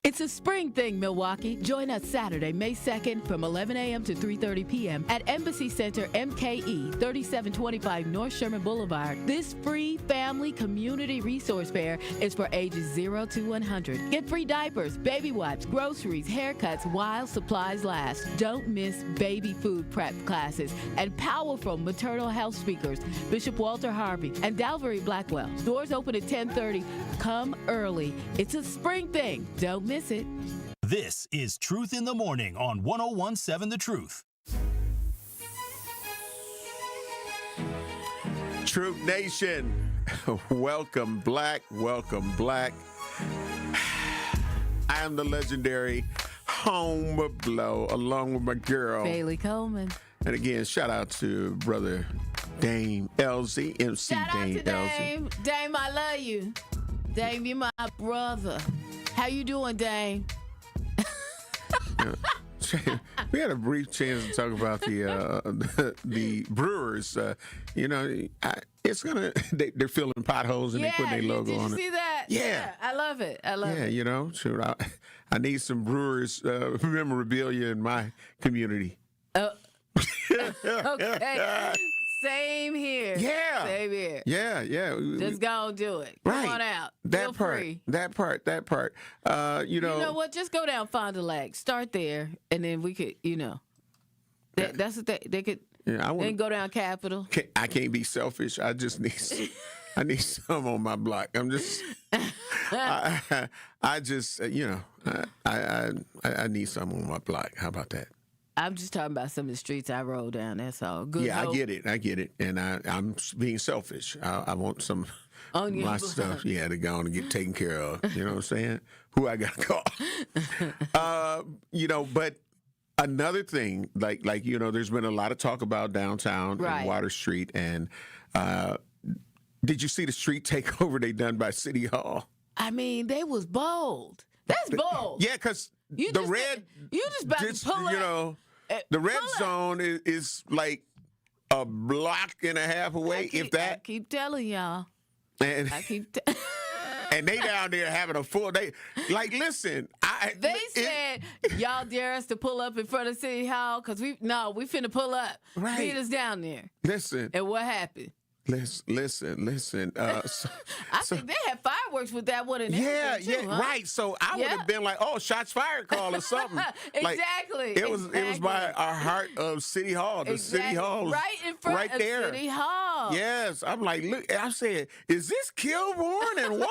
It's a spring thing, Milwaukee. Join us Saturday, May 2nd from 11 a.m. to 3:30 p.m. at Embassy Center MKE, 3725 North Sherman Boulevard. This free family community resource fair is for ages 0 to 100. Get free diapers, baby wipes, groceries, haircuts while supplies last. Don't miss baby food prep classes and powerful maternal health speakers, Bishop Walter Harvey and Dalvery Blackwell. Doors open at 10:30. Come early. It's a spring thing. Don't miss it. This is Truth in the Morning on 101.7 The Truth. Truth Nation, welcome Black, welcome Black. I am the legendary Home Blow along with my girl Bailey Coleman. And again, shout out to brother Dame LZ, MC shout Dame out to Dame. LZ. Dame, I love you. Dame, you're my brother. How you doing, Dame? We had a brief chance to talk about the Brewers. It's gonna. They're filling potholes and they put their logo on it. Did you see that? Yeah, I love it. I love it. Yeah, shoot, I need some Brewers memorabilia in my community. Okay. Same here. Yeah. Same here. Yeah. Just go and do it. Right. Come on out. That part. Free. That part. You know what? Just go down Fond du Lac. Start there, and then we could, that's what they could. Yeah, then go down Capitol. I can't be selfish. I just need. I need some on my block. I'm just. I just. I need some on my block. How about that? I'm just talking about some of the streets I roll down. That's all. Good. Yeah, hope. I get it. And I'm being selfish. I want some of my stuff, to go on and get taken care of. You know what I'm saying? Who I got to call. But another thing, like there's been a lot of talk about downtown and Water Street. And did you see the street takeover they done by City Hall? I mean, they was bold. That's bold. Yeah, because you just about to pull up. The red zone is like a block and a half away, if that. I keep telling y'all. And and they down there having a full day. Like, listen. They said, y'all dare us to pull up in front of City Hall? Because we finna pull up. Right. Meet us down there. Listen. And what happened? Listen. I think they had fireworks with that one in there. Yeah, huh? Right. So I would have been like, oh, shots fired call or something. Exactly. It was by our heart of City Hall. The City Hall right in front of there. City Hall. Yes. I'm like, look, I said, is this Kilbourne and water?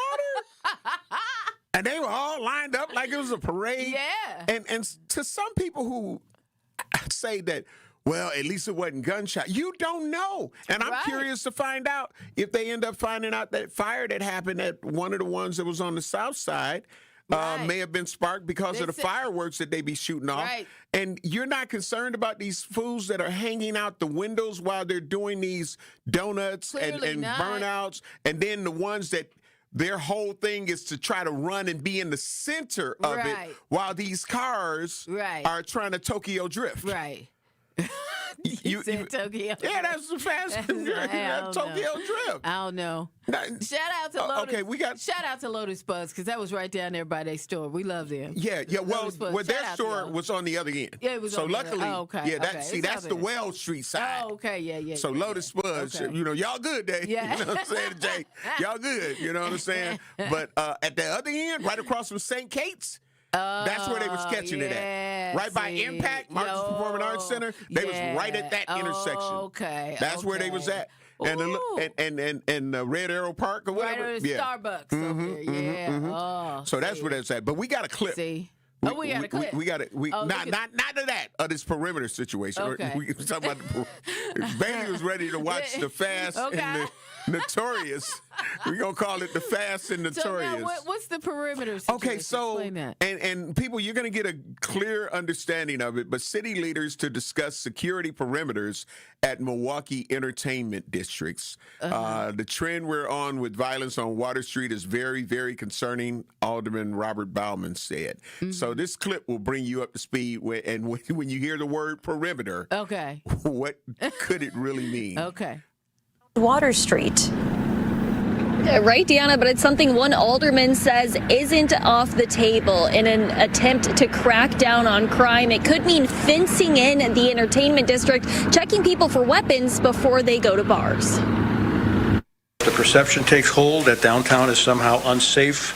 And they were all lined up like it was a parade. Yeah. And to some people who say that, well, at least it wasn't gunshot. You don't know. And I'm curious to find out if they end up finding out that fire that happened at one of the ones that was on the south side may have been sparked because of the fireworks that they be shooting off. Right. And you're not concerned about these fools that are hanging out the windows while they're doing these donuts and burnouts. And then the ones that their whole thing is to try to run and be in the center of it while these cars are trying to Tokyo drift. Right. You said Tokyo. Yeah, that's the fastest Tokyo drift. I don't know. Shout out to Lotus. Shout out to Lotus Buds because that was right down there by their store. We love them. Yeah. Well, their store was on the other end. Yeah, it was. So on luckily, the other. Yeah, that's the Wells Street side. Oh, okay, yeah. So Lotus Buds, y'all good there. Yeah. You know what I'm saying, Jay? Y'all good. You know what I'm saying? But at the other end, right across from St. Kate's. That's where they was catching it at. Right by Impact, Marcus Performing Arts Center. They was right at that intersection. Okay. That's where they was at. And the Red Arrow Park or whatever. Right, Starbucks over there. So that's where that's at. But we got a clip. See? We got a clip. We got it. Not to that of this perimeter situation. Okay. We talking about Bailey was ready to watch the Fast and the Notorious. We're gonna call it the Fast and Notorious. So now what's the perimeter situation? Okay, so and people, you're gonna get a clear understanding of it. But city leaders to discuss security perimeters at Milwaukee entertainment districts. The trend we're on with violence on Water Street is very, very concerning. Alderman Robert Bauman said. So this clip will bring you up to speed. And when you hear the word perimeter, what could it really mean? Okay. Water Street. Right, Deanna, but it's something one alderman says isn't off the table in an attempt to crack down on crime. It could mean fencing in the entertainment district, checking people for weapons before they go to bars. The perception takes hold that downtown is somehow unsafe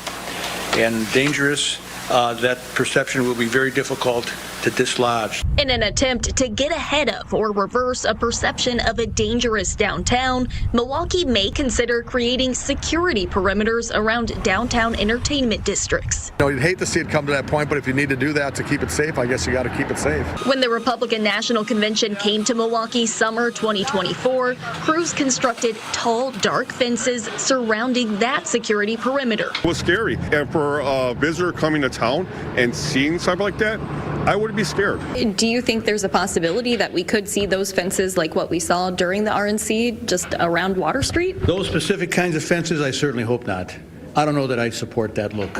and dangerous. That perception will be very difficult to dislodge. In an attempt to get ahead of or reverse a perception of a dangerous downtown, Milwaukee may consider creating security perimeters around downtown entertainment districts. You'd hate to see it come to that point, but if you need to do that to keep it safe, I guess you got to keep it safe. When the Republican National Convention came to Milwaukee summer 2024, crews constructed tall, dark fences surrounding that security perimeter. It was scary. And for a visitor coming to town and seeing something like that, I would be scared. Do you think there's a possibility that we could see those fences like what we saw during the RNC just around Water Street? Those specific kinds of fences, I certainly hope not. I don't know that I support that look,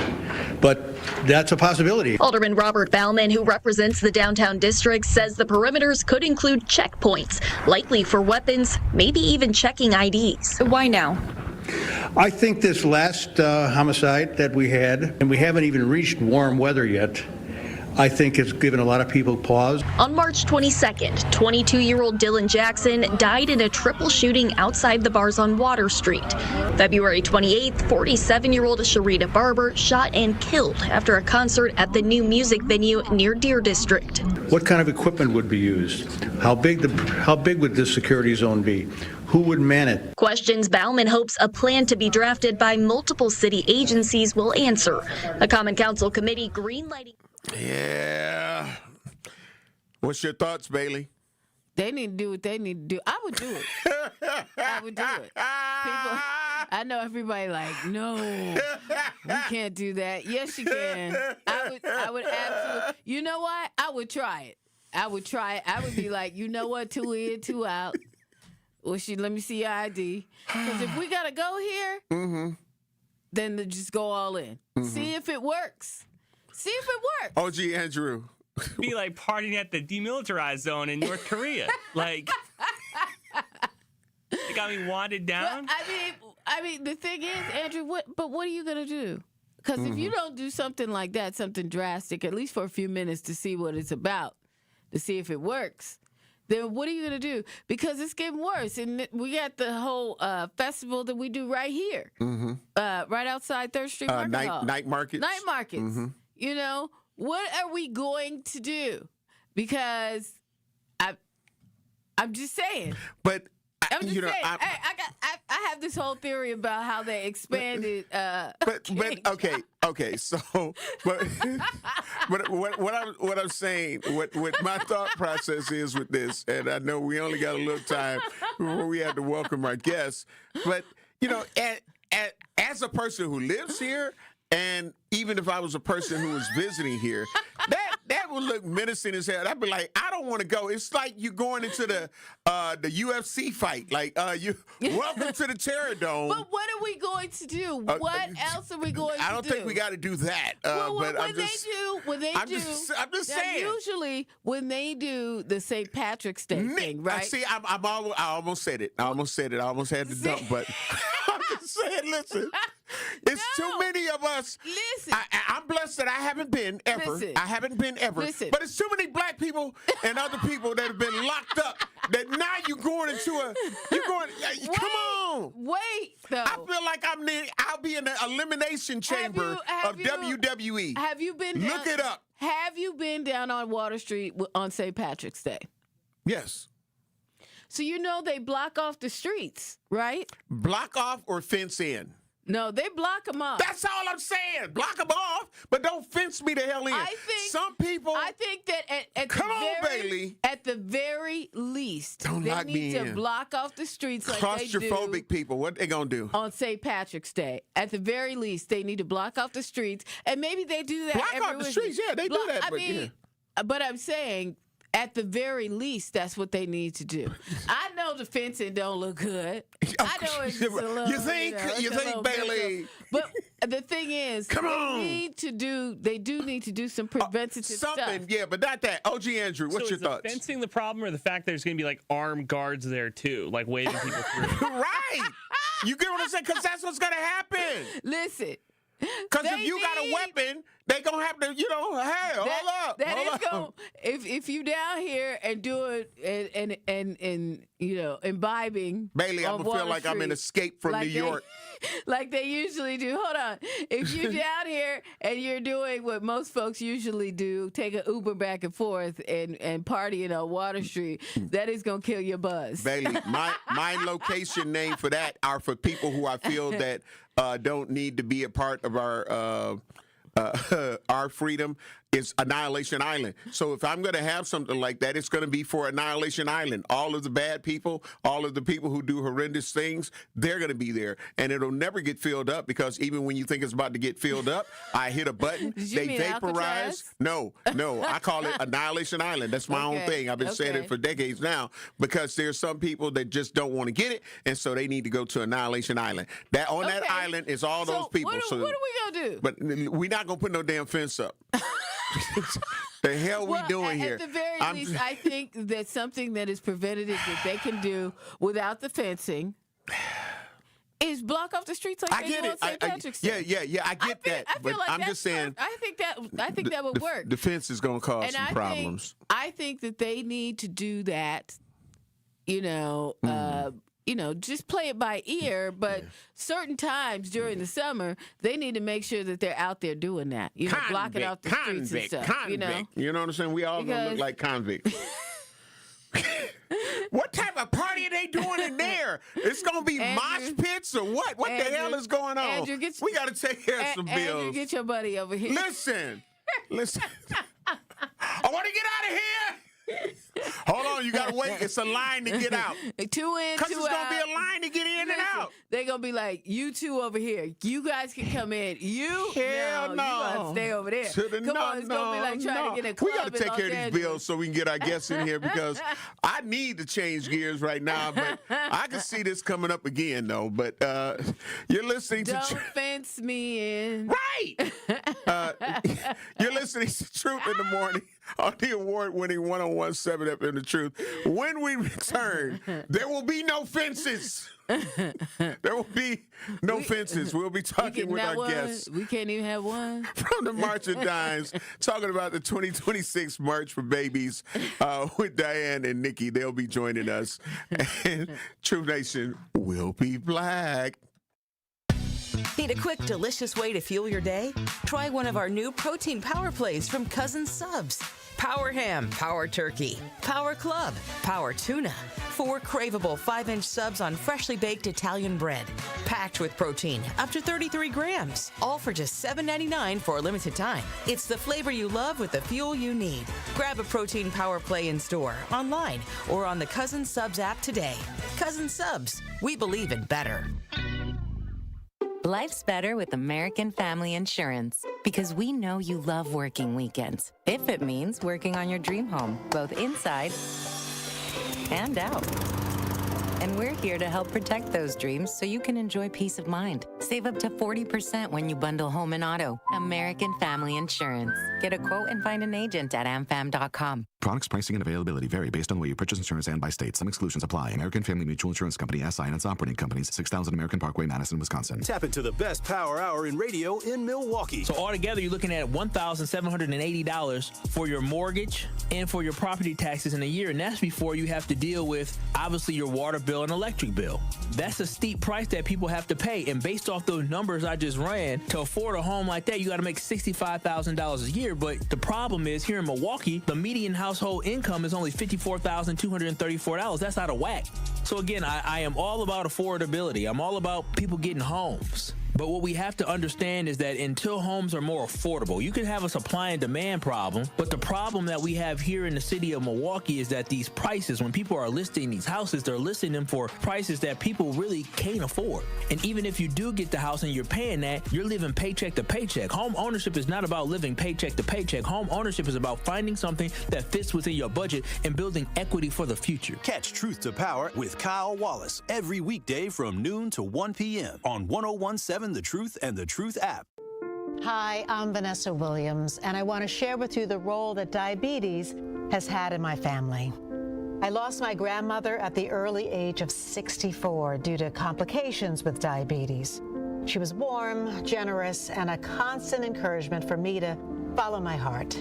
but that's a possibility. Alderman Robert Bauman, who represents the downtown district, says the perimeters could include checkpoints, likely for weapons, maybe even checking IDs. Why now? I think this last homicide that we had, and we haven't even reached warm weather yet, I think it's given a lot of people pause. On March 22nd, 22-year-old Dylan Jackson died in a triple shooting outside the bars on Water Street. February 28th, 47-year-old Sharita Barber shot and killed after a concert at the new music venue near Deer District. What kind of equipment would be used? How big would this security zone be? Who would man it? Questions Bauman hopes a plan to be drafted by multiple city agencies will answer. A Common Council committee greenlighting. Yeah. What's your thoughts, Bailey? They need to do what they need to do. I would do it. I would do it. People, I know everybody like, no, we can't do that. Yes, you can. I would absolutely. You know what? I would try it. I would try it. I would be like, you know what? 2 in, 2 out. Well, let me see your ID. Because if we got to go here, then just go all in. See if it works. See if it works. OG Andrew. Be like partying at the demilitarized zone in North Korea. Like, they got me wadded down. But, I mean, the thing is, Andrew, what are you going to do? Because if you don't do something like that, something drastic, at least for a few minutes to see what it's about, to see if it works, then what are you going to do? Because it's getting worse. And we got the whole festival that we do right here, right outside 3rd Street Market Hall. Night markets. Night markets. You know, what are we going to do? Because I'm just saying. But I'm just saying. I have this whole theory about how they expanded. But okay. So, but what I'm saying, what my thought process is with this, and I know we only got a little time before we have to welcome our guests, but you know, as a person who lives here. And even if I was a person who was visiting here, that would look menacing as hell. I'd be like, I don't want to go. It's like you going into the UFC fight. Like, welcome to the Terror Dome. But what are we going to do? What else are we going to do? I don't think we got to do that. When they do, I'm just saying. Usually, when they do the St. Patrick's Day thing, right? See, I almost said it. I almost had to dump, but I'm just saying, listen. It's too many of us. Listen. I'm blessed that I haven't been ever. Listen. I haven't been ever. Listen. But it's too many black people and other people that have been locked up that now you're going come on. Wait, though. I feel like I'll be in the elimination chamber of WWE. Have you been Look it up. Have you been down on Water Street on St. Patrick's Day? Yes. So you know they block off the streets, right? Block off or fence in? No, they block them off. That's all I'm saying. Block them off, but don't fence me the hell in. I think that Bailey. At the very least, they need to block off the streets like they do. Claustrophobic people, what they gonna do? On St. Patrick's Day. At the very least, they need to block off the streets. And maybe they do that every weekend. Block off the streets, yeah, they do that. But I'm saying, at the very least, that's what they need to do. I know the fencing don't look good. I know it's just a little. You think, Bailey? But the thing is, they do need to do some preventative stuff. Yeah, but not that. OG Andrew, what's your thoughts? Is fencing the problem, or the fact there's going to be like armed guards there too, like waving people through? Right. You get what I'm saying? Because that's what's going to happen. Listen. Because if you got a weapon, they going to have to, hey, hold up. If you down here and doing and imbibing. Bailey, I'm going to feel like I'm in Escape from New York. Like they usually do. Hold on. If you're down here and you're doing what most folks usually do, take an Uber back and forth and partying on Water Street, that is going to kill your buzz. Bailey, my location name for that are for people who I feel that don't need to be a part of our freedom is Annihilation Island. So if I'm going to have something like that, it's going to be for Annihilation Island. All of the bad people, all of the people who do horrendous things, they're going to be there. And it'll never get filled up because even when you think it's about to get filled up, I hit a button, they vaporize. No, I call it Annihilation Island. That's my own thing. I've been saying it for decades now because there's some people that just don't want to get it, and so they need to go to Annihilation Island. That island is all those people. What are we going to do? But we're not going to put no damn fence up. The hell we doing here? At the very least, I think that something that is preventative that they can do without the fencing is block off the streets like they do on St. Patrick's Day. Yeah, I get that. But I'm just saying. I think that would work. The fence is going to cause some problems. I think that they need to do that. Just play it by ear, but certain times during the summer, they need to make sure that they're out there doing that. Blocking out the streets and stuff. You know what I'm saying? We all gonna look like convicts. What type of party are they doing in there? It's gonna be mosh pits or what? What the hell is going on? Andrew, we got to take care of some bills. Andrew, get your buddy over here. Listen. I want to get out of here. Hold on, you gotta wait. It's a line to get out. 2 in, 2 out. Because it's gonna be a line to get in and out. They're gonna be like, you two over here. You guys can come in. You hell no. You gotta stay over there. Come on, it's gonna be like trying to get a club. We gotta take care of these bills so we can get our guests in here because I need to change gears right now. But I can see this coming up again though. But you're listening to Don't fence me in. Right. You're listening to Truth in the Morning on the award-winning 101.7 FM The Truth. When we return, there will be no fences. There will be no fences. We'll be talking with our guests. We can't even have one. From the March of Dimes, talking about the 2026 March for Babies with Diane and Nikki. They'll be joining us. And True Nation will be black. Need a quick, delicious way to fuel your day? Try one of our new protein power plays from Cousin Subs. Power Ham, Power Turkey, Power Club, Power Tuna. 4 craveable 5-inch subs on freshly baked Italian bread. Packed with protein, up to 33 grams. All for just $7.99 for a limited time. It's the flavor you love with the fuel you need. Grab a protein power play in store, online, or on the Cousin Subs app today. Cousin Subs, we believe in better. Life's better with American Family Insurance because we know you love working weekends. If it means working on your dream home, both inside and out. And we're here to help protect those dreams so you can enjoy peace of mind. Save up to 40% when you bundle home and auto. American Family Insurance. Get a quote and find an agent at amfam.com. Products, pricing, and availability vary based on the way you purchase insurance and by state. Some exclusions apply. American Family Mutual Insurance Company, SI, and its operating companies, 6000 American Parkway, Madison, Wisconsin. Tap into the best power hour in radio in Milwaukee. So altogether, you're looking at $1,780 for your mortgage and for your property taxes in a year. And that's before you have to deal with, obviously, your water bill and electric bill. That's a steep price that people have to pay. And based off those numbers I just ran, to afford a home like that, you got to make $65,000 a year. But the problem is, here in Milwaukee, the median household income is only $54,234. That's out of whack. So again, I am all about affordability. I'm all about people getting homes. But what we have to understand is that until homes are more affordable, you can have a supply and demand problem. But the problem that we have here in the city of Milwaukee is that these prices, when people are listing these houses, they're listing them for prices that people really can't afford. And even if you do get the house and you're paying that, you're living paycheck to paycheck. Home ownership is not about living paycheck to paycheck. Home ownership is about finding something that fits within your budget and building equity for the future. Catch Truth to Power with Kyle Wallace every weekday from noon to 1 p.m. on 101.7 The Truth and The Truth app. Hi, I'm Vanessa Williams, and I want to share with you the role that diabetes has had in my family. I lost my grandmother at the early age of 64 due to complications with diabetes. She was warm, generous, and a constant encouragement for me to follow my heart.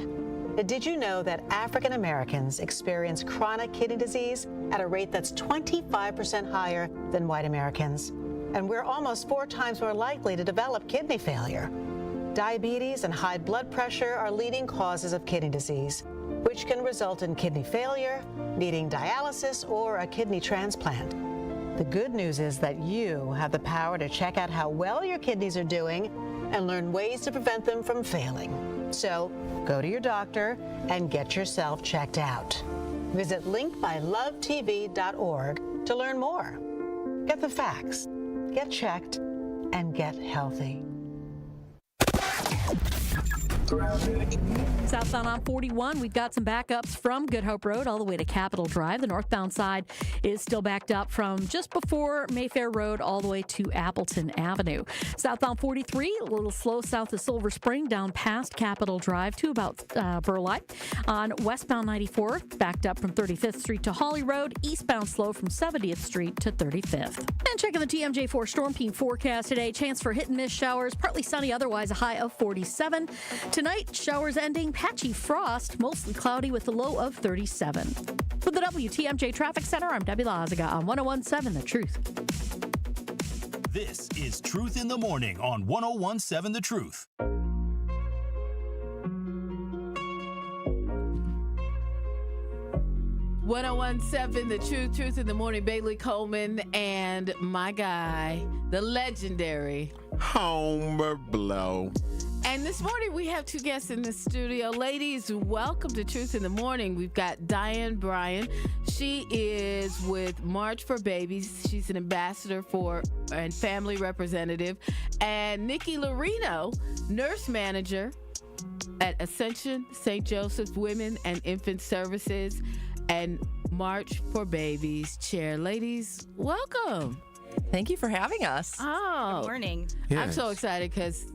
Did you know that African Americans experience chronic kidney disease at a rate that's 25% higher than white Americans? And we're almost 4 times more likely to develop kidney failure. Diabetes and high blood pressure are leading causes of kidney disease, which can result in kidney failure, needing dialysis, or a kidney transplant. The good news is that you have the power to check out how well your kidneys are doing and learn ways to prevent them from failing. So go to your doctor and get yourself checked out. Visit linkmylovetv.org to learn more. Get the facts, get checked, and get healthy. Southbound on 41, we've got some backups from Good Hope Road all the way to Capitol Drive. The northbound side is still backed up from just before Mayfair Road all the way to Appleton Avenue. Southbound 43, a little slow south of Silver Spring down past Capitol Drive to about Burleigh. On westbound 94, backed up from 35th Street to Holly Road. Eastbound slow from 70th Street to 35th. And checking the TMJ4 Storm Team forecast today, chance for hit and miss showers, partly sunny, otherwise a high of 47. Tonight, showers ending, patchy frost, mostly cloudy with a low of 37. For the WTMJ Traffic Center, I'm Debbie Lazaga on 101.7 The Truth. This is Truth in the Morning on 101.7 The Truth. The Truth in the Morning. Bailey Coleman and my guy, the legendary Homer Blow. And this morning we have 2 guests in the studio. Ladies, welcome to Truth in the Morning. We've got Diane Bryan. She is with March for Babies. She's an ambassador for and family representative. And Nikki Lorino, nurse manager at Ascension St. Joseph Women and Infant Services and March for Babies chair. Ladies, welcome. Thank you for having us. Oh, good morning. Yes. I'm so excited because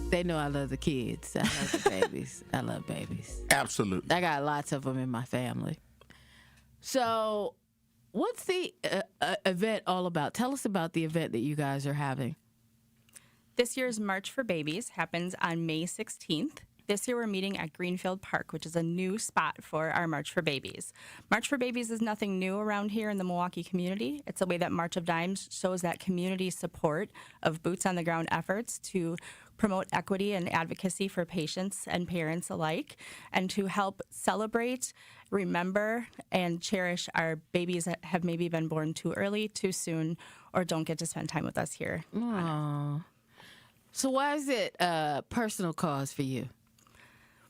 they know I love the kids. I love the babies. I love babies. Absolutely. I got lots of them in my family. So what's the event all about? Tell us about the event that you guys are having. This year's March for Babies happens on May 16th. This year we're meeting at Greenfield Park, which is a new spot for our March for Babies. March for Babies is nothing new around here in the Milwaukee community. It's a way that March of Dimes shows that community support of boots on the ground efforts to promote equity and advocacy for patients and parents alike, and to help celebrate, remember, and cherish our babies that have maybe been born too early, too soon, or don't get to spend time with us here. Aww. So why is it a personal cause for you?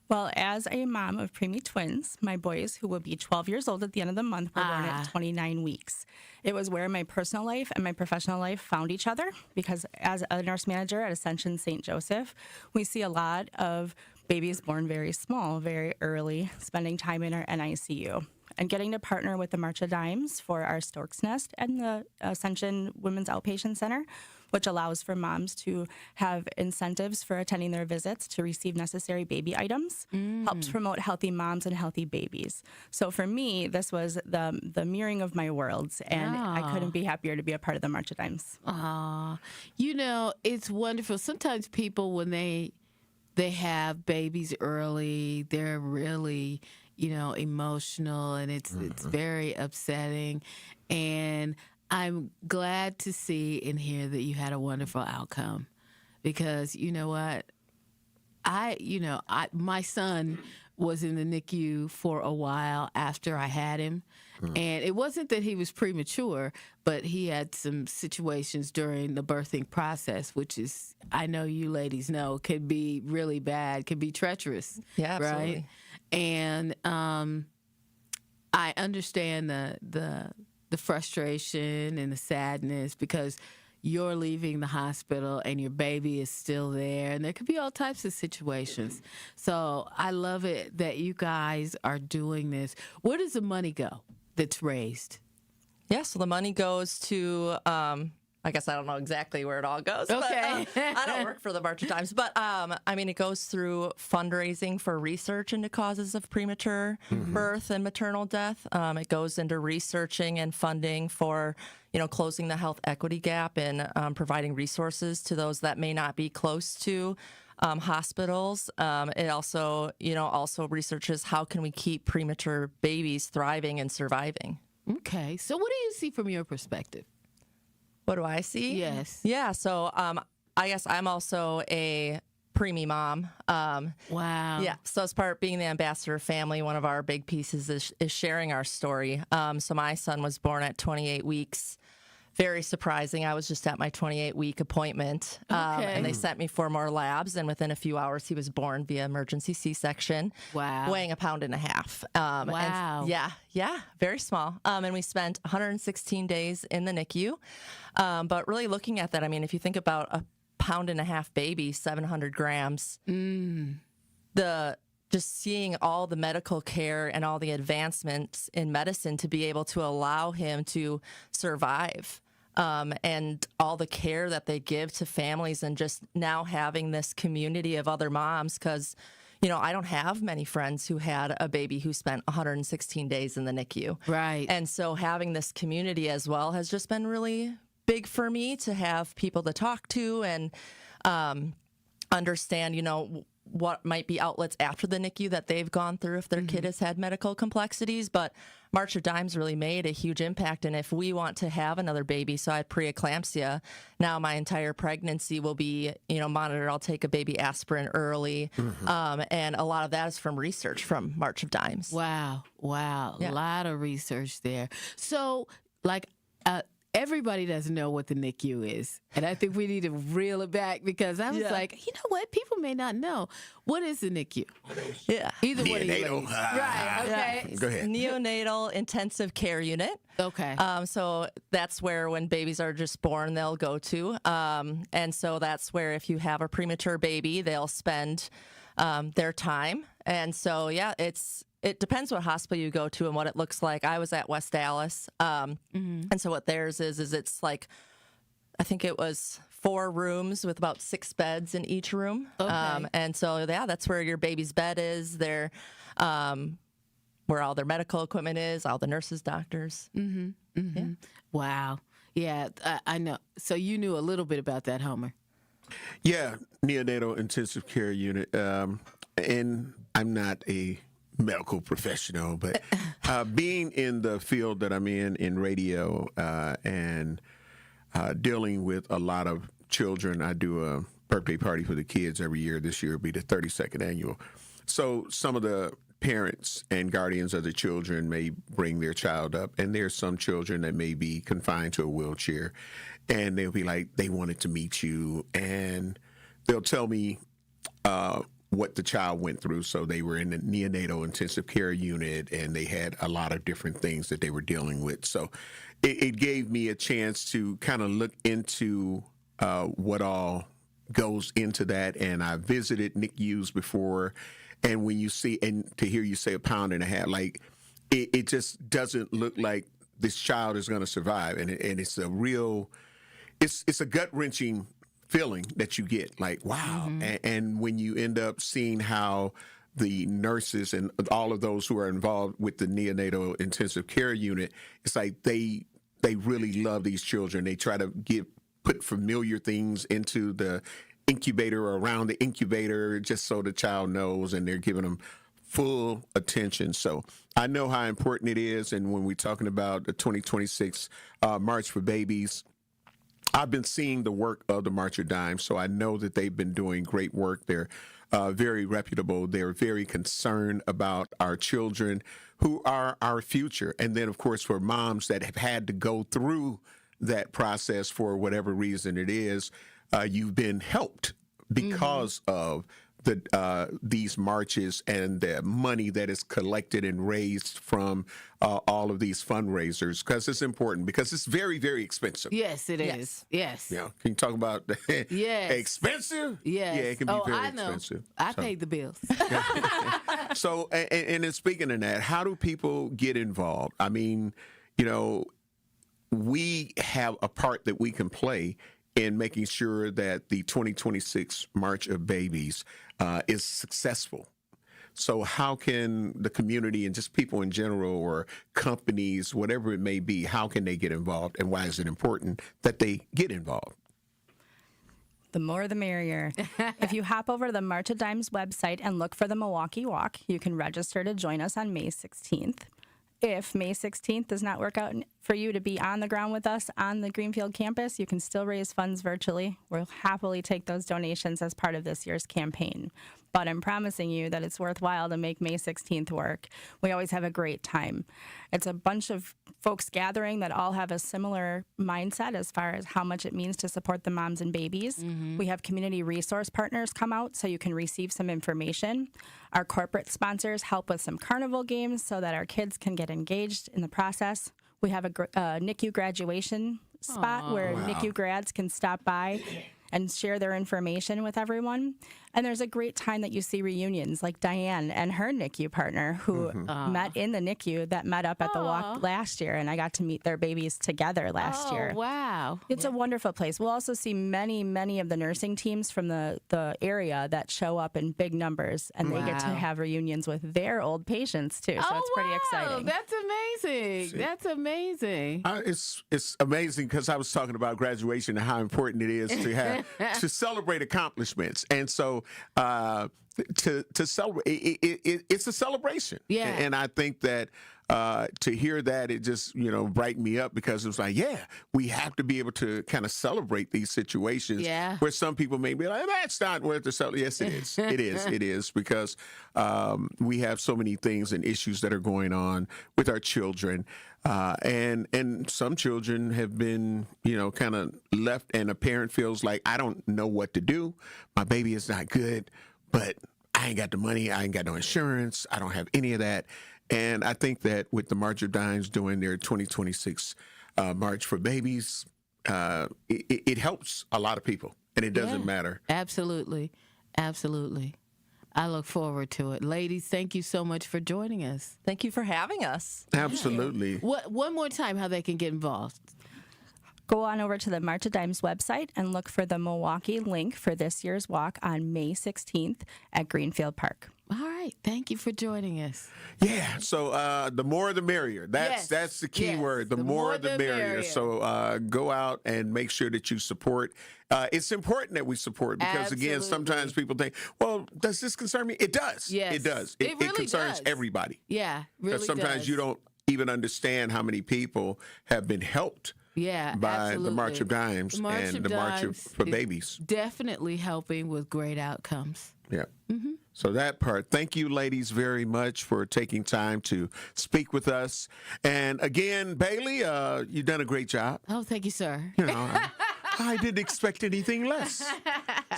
Well, as a mom of preemie twins, my boys, who will be 12 years old at the end of the month, were born at 29 weeks. It was where my personal life and my professional life found each other, because as a nurse manager at Ascension St. Joseph, we see a lot of babies born very small, very early, spending time in our NICU. And getting to partner with the March of Dimes for our Stork's Nest and the Ascension Women's Outpatient Center, which allows for moms to have incentives for attending their visits to receive necessary baby items, helps promote healthy moms and healthy babies. So for me, this was the mirroring of my worlds, and I couldn't be happier to be a part of the March of Dimes. You know, it's wonderful. Sometimes people, when they have babies early, they're really, you know, emotional, and it's very upsetting. And I'm glad to see and hear that you had a wonderful outcome, because you know what, my son was in the NICU for a while after I had him, and it wasn't that he was premature, but he had some situations during the birthing process, which is, I know you ladies know, can be really bad, can be treacherous. Yeah, absolutely. Right? And I understand the frustration and the sadness, because you're leaving the hospital and your baby is still there, and there could be all types of situations. So I love it that you guys are doing this. Where does the money go that's raised? Yeah, so the money goes to I guess I don't know exactly where it all goes. Okay. But, I don't work for the March of Dimes. But, I mean, it goes through fundraising for research into causes of premature birth and maternal death. It goes into researching and funding for, closing the health equity gap and providing resources to those that may not be close to hospitals. It also, also researches how can we keep premature babies thriving and surviving. Okay. So what do you see from your perspective? What do I see? Yes. Yeah. So I guess I'm also a preemie mom. Wow. Yeah. So as part of being the ambassador of family, one of our big pieces is sharing our story. So my son was born at 28 weeks. Very surprising. I was just at my 28-week appointment, and they sent me for more labs, and within a few hours, he was born via emergency C-section, weighing 1.5 pounds. Wow. Yeah, very small. And we spent 116 days in the NICU. But really looking at that, I mean, if you think about 1.5 pound baby, 700 grams, just seeing all the medical care and all the advancements in medicine to be able to allow him to survive, and all the care that they give to families, and just now having this community of other moms, because, I don't have many friends who had a baby who spent 116 days in the NICU. Right. And so having this community as well has just been really big for me to have people to talk to and understand, what might be outlets after the NICU that they've gone through if their kid has had medical complexities. But March of Dimes really made a huge impact. And if we want to have another baby, so I had preeclampsia, now my entire pregnancy will be, monitored. I'll take a baby aspirin early. And a lot of that is from research from March of Dimes. Wow. Yeah. A lot of research there. So, everybody doesn't know what the NICU is. And I think we need to reel it back, because I was like, you know what? People may not know. What is the NICU? Yeah. Either one of you Neonatal. ladies. Right, okay. Go ahead. Neonatal intensive care unit. Okay. So that's where when babies are just born, they'll go to. And so that's where if you have a premature baby, they'll spend their time. And so, it depends what hospital you go to and what it looks like. I was at West Dallas. And so what theirs is it's like, I think it was 4 rooms with about 6 beds in each room. Okay. And so, that's where your baby's bed is. Where all their medical equipment is, all the nurses, doctors. Yeah. Wow. Yeah, I know. So you knew a little bit about that, Homer. Yeah, neonatal intensive care unit. And I'm not a medical professional, but being in the field that I'm in radio, and dealing with a lot of children, I do a birthday party for the kids every year. This year will be the 32nd annual. So some of the parents and guardians of the children may bring their child up, and there's some children that may be confined to a wheelchair, and they'll be like, they wanted to meet you, and they'll tell me what the child went through. So they were in the neonatal intensive care unit, and they had a lot of different things that they were dealing with. So it gave me a chance to kind of look into what all goes into that. And I visited NICUs before, and when you see, and to hear you say 1.5 pounds, like it just doesn't look like this child is going to survive. And it's a real, it's a gut-wrenching feeling that you get, like, wow. And when you end up seeing how the nurses and all of those who are involved with the neonatal intensive care unit, it's like they really love these children. They try to put familiar things into the incubator or around the incubator just so the child knows, and they're giving them full attention. So I know how important it is. And when we're talking about the 2026 March for Babies, I've been seeing the work of the March of Dimes, so I know that they've been doing great work. They're very reputable. They're very concerned about our children who are our future. And then, of course, for moms that have had to go through that process for whatever reason it is, you've been helped because of these marches and the money that is collected and raised from all of these fundraisers, because it's important, because it's very, very expensive. Yes, it is. Yes. Yeah. Can you talk about expensive? Yes. Yeah, it can be very I know. expensive. I paid the bills. So, and then speaking of that, how do people get involved? I mean, we have a part that we can play in making sure that the 2026 March of Babies is successful. So how can the community and just people in general or companies, whatever it may be, how can they get involved, and why is it important that they get involved? The more the merrier. If you hop over to the March of Dimes website and look for the Milwaukee Walk, you can register to join us on May 16th. If May 16th does not work out for you to be on the ground with us on the Greenfield campus, you can still raise funds virtually. We'll happily take those donations as part of this year's campaign. But I'm promising you that it's worthwhile to make May 16th work. We always have a great time. It's a bunch of folks gathering that all have a similar mindset as far as how much it means to support the moms and babies. Mm-hmm. We have community resource partners come out so you can receive some information. Our corporate sponsors help with some carnival games so that our kids can get engaged in the process. We have a NICU graduation spot where NICU grads can stop by and share their information with everyone. And there's a great time that you see reunions like Diane and her NICU partner who met in the NICU that met up at the walk last year, and I got to meet their babies together last year. Wow. It's a wonderful place. We'll also see many, many of the nursing teams from the area that show up in big numbers, and they get to have reunions with their old patients too. So it's pretty exciting. That's amazing. That's amazing. It's amazing because I was talking about graduation and how important it is to have to celebrate accomplishments, and so to celebrate, it's a celebration. Yeah, and I think that to hear that, it just brightened me up because it was like, yeah, we have to be able to kind of celebrate these situations. Yeah. Where some people may be like, that's not worth the celebration. Yes, it is. It is. It is because we have so many things and issues that are going on with our children. And some children have been, kind of left, and a parent feels like, I don't know what to do. My baby is not good, but I ain't got the money. I ain't got no insurance. I don't have any of that. And I think that with the March of Dimes doing their 2026 March for Babies, it helps a lot of people, and it doesn't matter. Absolutely. Absolutely. I look forward to it. Ladies, thank you so much for joining us. Thank you for having us. Absolutely. One more time, how they can get involved. Go on over to the March of Dimes website and look for the Milwaukee link for this year's walk on May 16th at Greenfield Park. All right. Thank you for joining us. Yeah. So the more the merrier. That's the key word. The more the merrier. So go out and make sure that you support. It's important that we support because, again, sometimes people think, well, does this concern me? It does. Yes. It does. It really concerns does. everybody. Yeah, really Because sometimes does. you don't even understand how many people have been helped by the March of Dimes and the March for Babies. Definitely helping with great outcomes. Yeah. Mm-hmm. So that part. Thank you, ladies, very much for taking time to speak with us. And again, Bailey, you've done a great job. Oh, thank you, sir. I didn't expect anything less.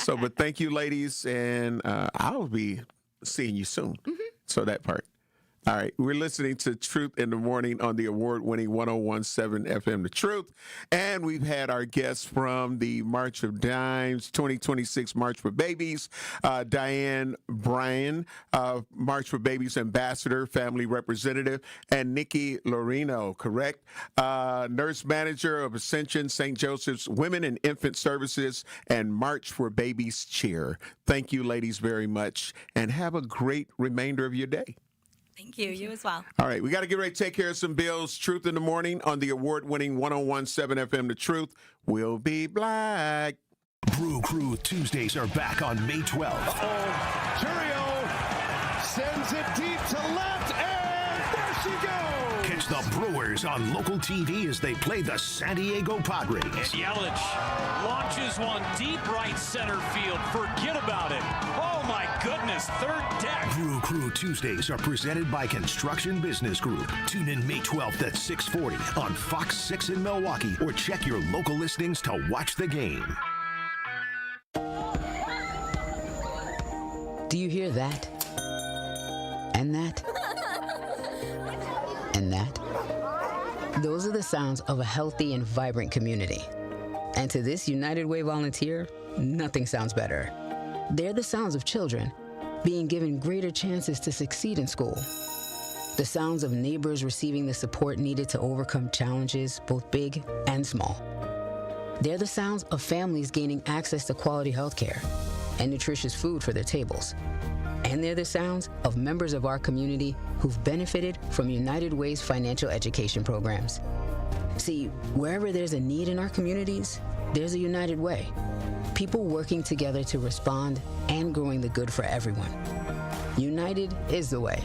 But thank you, ladies, and I'll be seeing you soon. Mm-hmm. So that part. All right, we're listening to Truth in the Morning on the award-winning 101.7 FM The Truth, and we've had our guests from the March of Dimes 2026 March for Babies, Diane Bryan, March for Babies Ambassador, Family Representative, and Nikki Lorino, correct? Nurse Manager of Ascension St. Joseph's Women and Infant Services and March for Babies Chair. Thank you, ladies, very much, and have a great remainder of your day. Thank you. You as well. All right, we got to get ready to take care of some bills. Truth in the Morning on the award-winning 101.7 FM The Truth. We'll be black. Brew Crew Tuesdays are back on May 12th. Curio sends it deep to left, and there she goes. Catch the Brewers on local TV as they play the San Diego Padres. And Yelich launches one deep right center field. Forget about it. Oh, my goodness. Third deck. Brew Crew Tuesdays are presented by Construction Business Group. Tune in May 12th at 6:40 on Fox 6 in Milwaukee or check your local listings to watch the game. Do you hear that? And that? And that? Those are the sounds of a healthy and vibrant community. And to this United Way volunteer, nothing sounds better. They're the sounds of children being given greater chances to succeed in school. The sounds of neighbors receiving the support needed to overcome challenges, both big and small. They're the sounds of families gaining access to quality health care and nutritious food for their tables. And they're the sounds of members of our community who've benefited from United Way's financial education programs. See, wherever there's a need in our communities, there's a United Way. People working together to respond and growing the good for everyone. United is the way.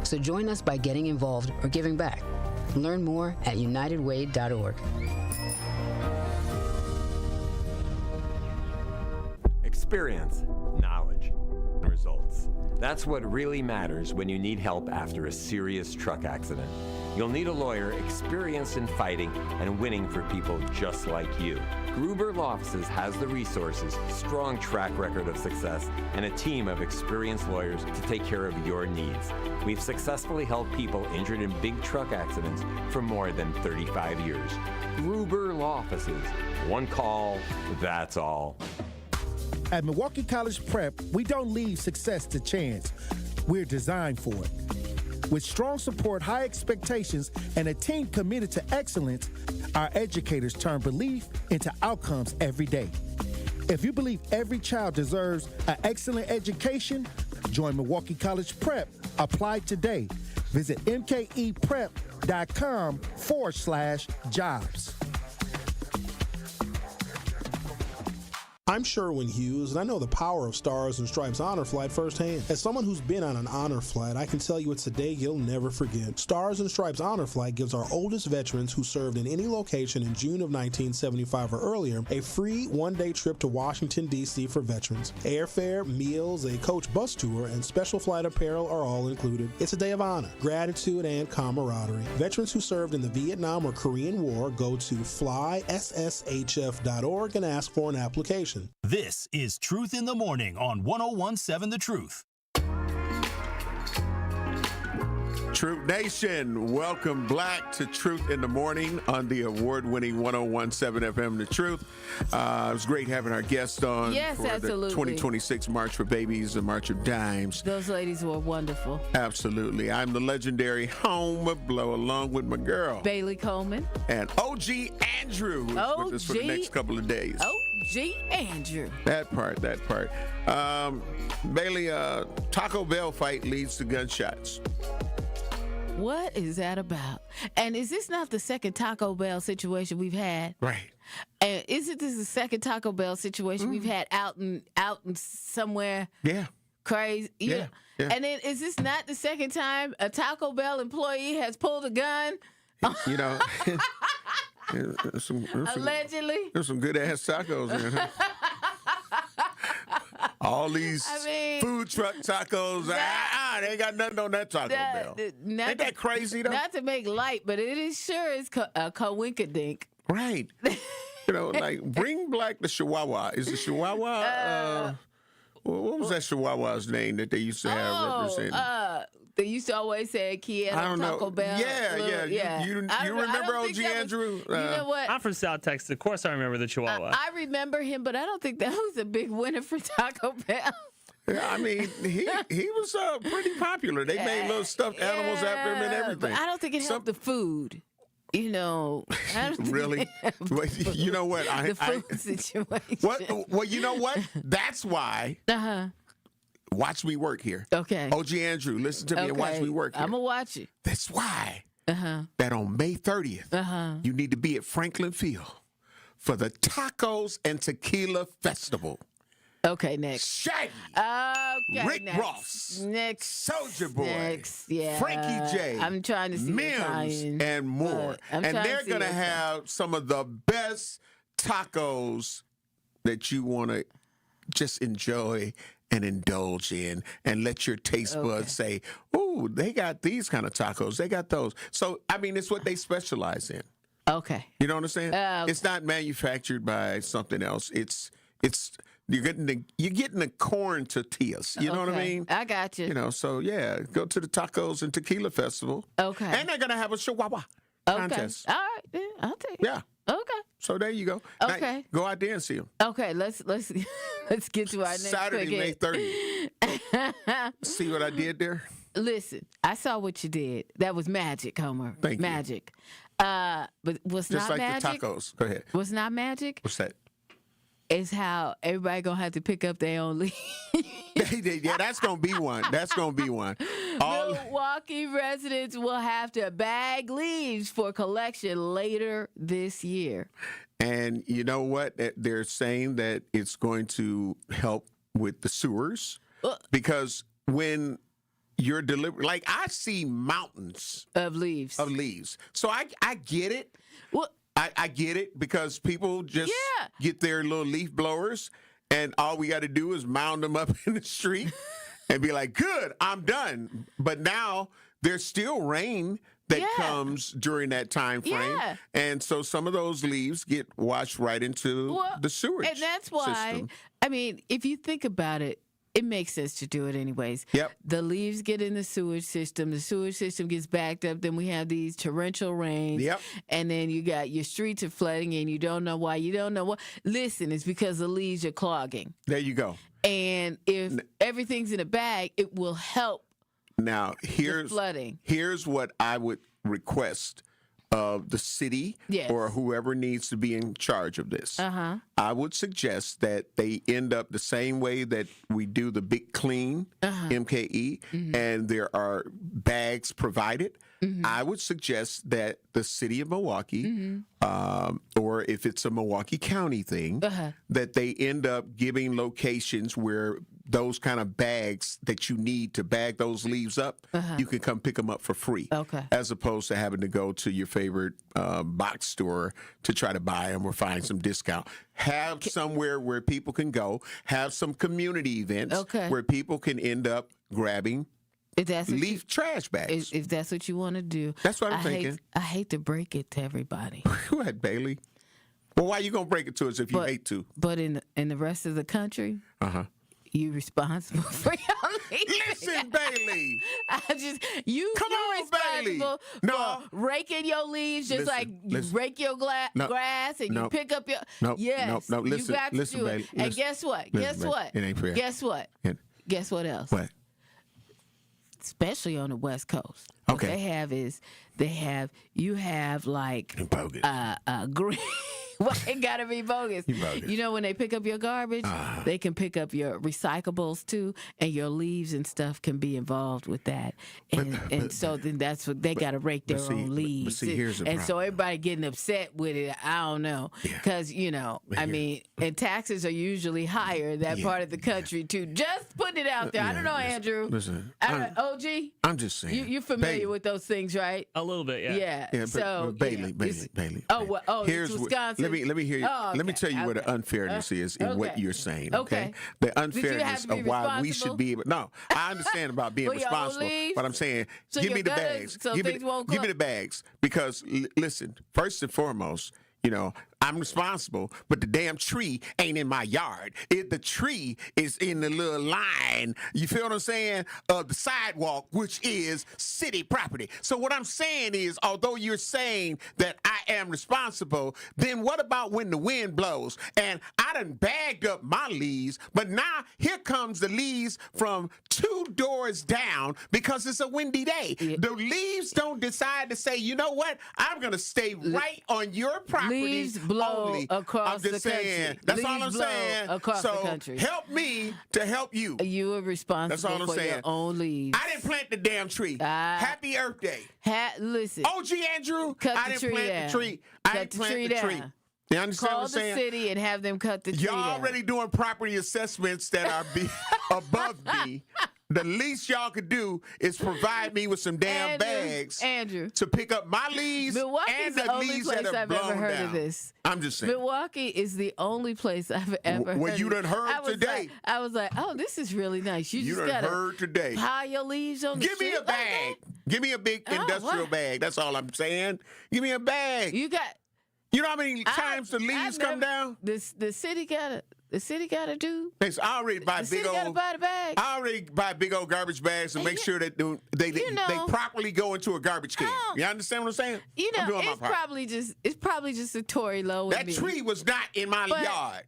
So join us by getting involved or giving back. Learn more at unitedway.org. Experience, knowledge, results. That's what really matters when you need help after a serious truck accident. You'll need a lawyer experienced in fighting and winning for people just like you. Gruber Law Offices has the resources, strong track record of success, and a team of experienced lawyers to take care of your needs. We've successfully helped people injured in big truck accidents for more than 35 years. Gruber Law Offices. One call, that's all. At Milwaukee College Prep, we don't leave success to chance. We're designed for it. With strong support, high expectations, and a team committed to excellence, our educators turn belief into outcomes every day. If you believe every child deserves an excellent education, join Milwaukee College Prep. Apply today. Visit mkeprep.com/jobs. I'm Sherwin Hughes, and I know the power of Stars and Stripes Honor Flight firsthand. As someone who's been on an honor flight, I can tell you it's a day you'll never forget. Stars and Stripes Honor Flight gives our oldest veterans who served in any location in June of 1975 or earlier a free one-day trip to Washington, D.C. for veterans. Airfare, meals, a coach bus tour, and special flight apparel are all included. It's a day of honor, gratitude, and camaraderie. Veterans who served in the Vietnam or Korean War go to flysshf.org and ask for an application. This is Truth in the Morning on 101.7 The Truth. Truth Nation, welcome back to Truth in the Morning on the award-winning 101.7 FM The Truth. It was great having our guests on for absolutely. the 2026 March for Babies, the March of Dimes. Those ladies were wonderful. Absolutely. I'm the legendary Homer Blow along with my girl, Bailey Coleman. And OG Andrew is with us for the next couple of days. OG Andrew. That part. Bailey, Taco Bell fight leads to gunshots. What is that about? And is this not the second Taco Bell situation we've had? Right. And isn't this the second Taco Bell situation we've had out in somewhere? Yeah. Crazy. Yeah. And then is this not the second time a Taco Bell employee has pulled a gun? You know, Allegedly. There's some good ass tacos in here. All these food truck tacos, they ain't got nothing on that Taco Bell. Ain't that crazy, though? Not to make light, but it is sure is a coinkadink. Right. You know, like, bring back the Chihuahua. Is the Chihuahua, what was that Chihuahua's name that they used to have representing? They used to always say Kia Taco Bell. Yeah. You remember OG Andrew? You know what? I'm from South Texas. Of course I remember the Chihuahua. I remember him, but I don't think that was a big winner for Taco Bell. Yeah, I mean, he was pretty popular. They made little stuffed animals after him and everything. But I don't think it helped the food. You know, really? You know what? The food situation. Well, you know what? That's why. Watch me work here. Okay. OG Andrew, listen to me and watch me work here. I'm going to watch it. That's why that on May 30th, you need to be at Franklin Field for the Tacos and Tequila Festival. Okay, next. Shaggy. Okay, Rick next. Ross. Next. Soulja Boy. Next, yeah. Frankie J. I'm trying to see Mims and more. And they're going to have some of the best tacos that you want to just enjoy and indulge in and let your taste buds say, ooh, they got these kind of tacos. They got those. So, I mean, it's what they specialize in. Okay. You know what I'm saying? It's not manufactured by something else. It's you're getting the corn tortillas. You know what I mean? I got you. You know, so yeah, go to the Tacos and Tequila Festival. Okay. And they're gonna have a Chihuahua contest. All right, then. I'll take it. Yeah. Okay. So there you go. Okay. Now, go out there and see them. Okay, let's get to our next Saturday, May 30th. See what I did there? Listen, I saw what you did. That was magic, Homer. Thank you. Magic. But what's Just not like magic? the tacos. Go ahead. What's not magic? What's that? Is how everybody gonna have to pick up their own leaves. Yeah, that's gonna be one. That's gonna be one. Milwaukee residents will have to bag leaves for collection later this year. And you know what? They're saying that it's going to help with the sewers because when you're delivering, like I see mountains of leaves. So I get it. Well, I get it because people just get their little leaf blowers and all we got to do is mound them up in the street and be like, good, I'm done. But now there's still rain that comes during that time frame. Yeah. And so some of those leaves get washed right into the sewage And that's why, system. I mean, if you think about it, it makes sense to do it anyways. Yep. The leaves get in the sewage system. The sewage system gets backed up. Then we have these torrential rains. Yep. And then you got your streets are flooding and you don't know why. You don't know what. Listen, it's because the leaves are clogging. There you go. And if everything's in a bag, it will help. Now, the flooding. Here's what I would request of the city or whoever needs to be in charge of this. I would suggest that they end up the same way that we do the big clean, MKE, and there are bags provided. I would suggest that the city of Milwaukee, or if it's a Milwaukee County thing, that they end up giving locations where those kind of bags that you need to bag those leaves up, you can come pick them up for free. As opposed to having to go to your favorite box store to try to buy them or find some discount. Have somewhere where people can go. Have some community events where people can end up grabbing leaf trash bags. If that's what you want to do. That's what I'm thinking. I hate to break it to everybody. Go ahead, Bailey. Well, why you going to break it to us if you hate to? But in the rest of the country, you responsible for your leaves. Listen, Bailey. You're responsible for raking your leaves just like you rake your grass and you pick up your. Listen, you got to listen, do it. Bailey. And guess what? Listen, Bailey. It ain't fair. Guess what? Guess what else? What? Especially on the West Coast. Okay. What they have you have like green. Why it gotta be bogus? You know, when they pick up your garbage, they can pick up your recyclables too, and your leaves and stuff can be involved with that. And so then that's what they gotta rake their own leaves. Here's the problem. So everybody getting upset with it, I don't know, because I mean, and taxes are usually higher in that part of the country too. Just putting it out there. I don't know, Andrew. Listen, OG. I'm just saying. You're familiar with those things, right? A little bit, yeah. Yeah. So Bailey. Oh, Here's it's Wisconsin. Let me hear you. Oh, Let me tell you what the unfairness is in what you're saying. Okay. The unfairness of why we should be able. No, I understand about being responsible, but I'm saying, give me the bags. Give me the bags because listen. First and foremost, I'm responsible, but the damn tree ain't in my yard. The tree is in the little line, you feel what I'm saying, of the sidewalk, which is city property. So what I'm saying is, although you're saying that I am responsible, then what about when the wind blows? And I done bagged up my leaves, but now here comes the leaves from 2 doors down because it's a windy day. The leaves don't decide to say, you know what, I'm going to stay right on your property. Leaves blow only. Across I'm just the saying. country. That's Leaves all I'm blow saying. across so the country. Help me to help you. You are responsible That's all I'm for saying. your own leaves. I didn't plant the damn tree. Happy Earth Day. Listen. OG Andrew, cut I didn't plant the tree. I didn't plant the tree. You understand Call what I'm saying? the city and have them cut the tree Y'all down. already doing property assessments that are above me. The least y'all could do is provide me with some damn bags to pick up my leaves and the leaves that are blown I've ever heard down. of this. I'm just saying. Milwaukee is the only place I've ever Well, heard you of done it. heard today. I was like, oh, this is really nice. You just done gotta heard today. pile your leaves on the Give me street a bag. like that. Give me a big industrial bag. That's all I'm saying. Give me a bag. You know how many times the leaves come down? The city gotta do. I already buy big old. Gotta buy the bag. I already buy big old garbage bags and make sure that they properly go into a garbage can. You understand what I'm saying? I'm doing my part. It's probably just a Tory Lowe. That tree was not in my yard.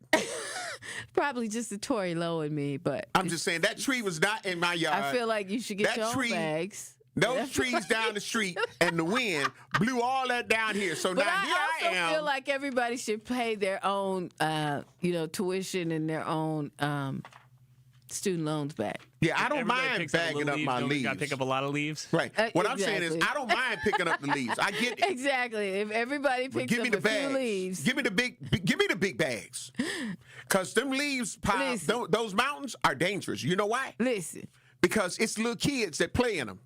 Probably just a Tory Lowe in me, but I'm just saying that tree was not in my yard. I feel like you should get that your own tree, bags. Those trees down the street and the wind blew all that down here. So but now I here I am. also feel like everybody should pay their own, tuition and their own student loans back. Yeah, I don't mind bagging up my leaves. Got to pick up a lot of leaves. Right. What I'm saying is, I don't mind picking up the leaves. I get it. Exactly. If everybody picks up a few leaves, give me the big bags, because them leaves pile. Those mountains are dangerous. You know why? Listen, because it's little kids that play in them.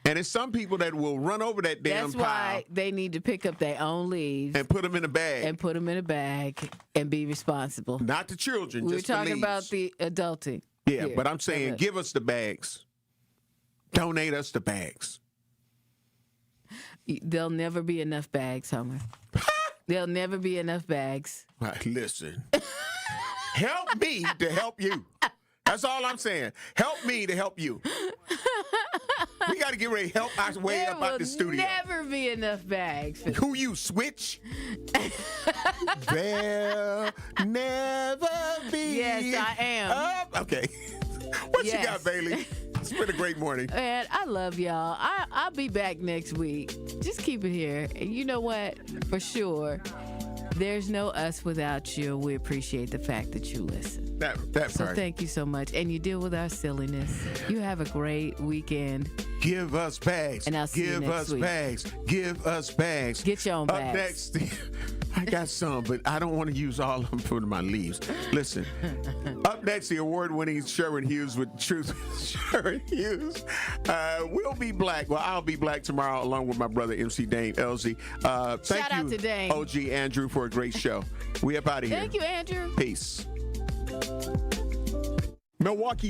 And it's some people that will run over that damn that's pile. Why they need to pick up their own leaves and put them in a bag. And be responsible. Not the children, We're just the talking leaves. about the adulting. Yeah, but I'm saying give us the bags. Donate us the bags. There'll never be enough bags, Homer. There'll never be enough bags. Right, listen. Help me to help you. That's all I'm saying. Help me to help you. We got to get ready to help our way up out the studio. There will never be enough bags. Who you, Switch? There'll never be. Yes, I am. Okay. What you got, Bailey? It's been a great morning. Man, I love y'all. I'll be back next week. Just keep it here. And you know what? For sure, there's no us without you. We appreciate the fact that you listen. So thank you so much. And you deal with our silliness. You have a great weekend. Give us bags. And I'll see you next week. Give us bags. Get your own bags. Up next, I got some, but I don't want to use all of them for my leaves. Listen, up next, the award-winning Sherwin Hughes with Truth. Sherwin Hughes. We'll be black. Well, I'll be black tomorrow along with my brother, MC Dane Elsie. Shout out to Dane. OG Andrew, for a great show. We up out of here. Thank you, Andrew. Peace. Milwaukee.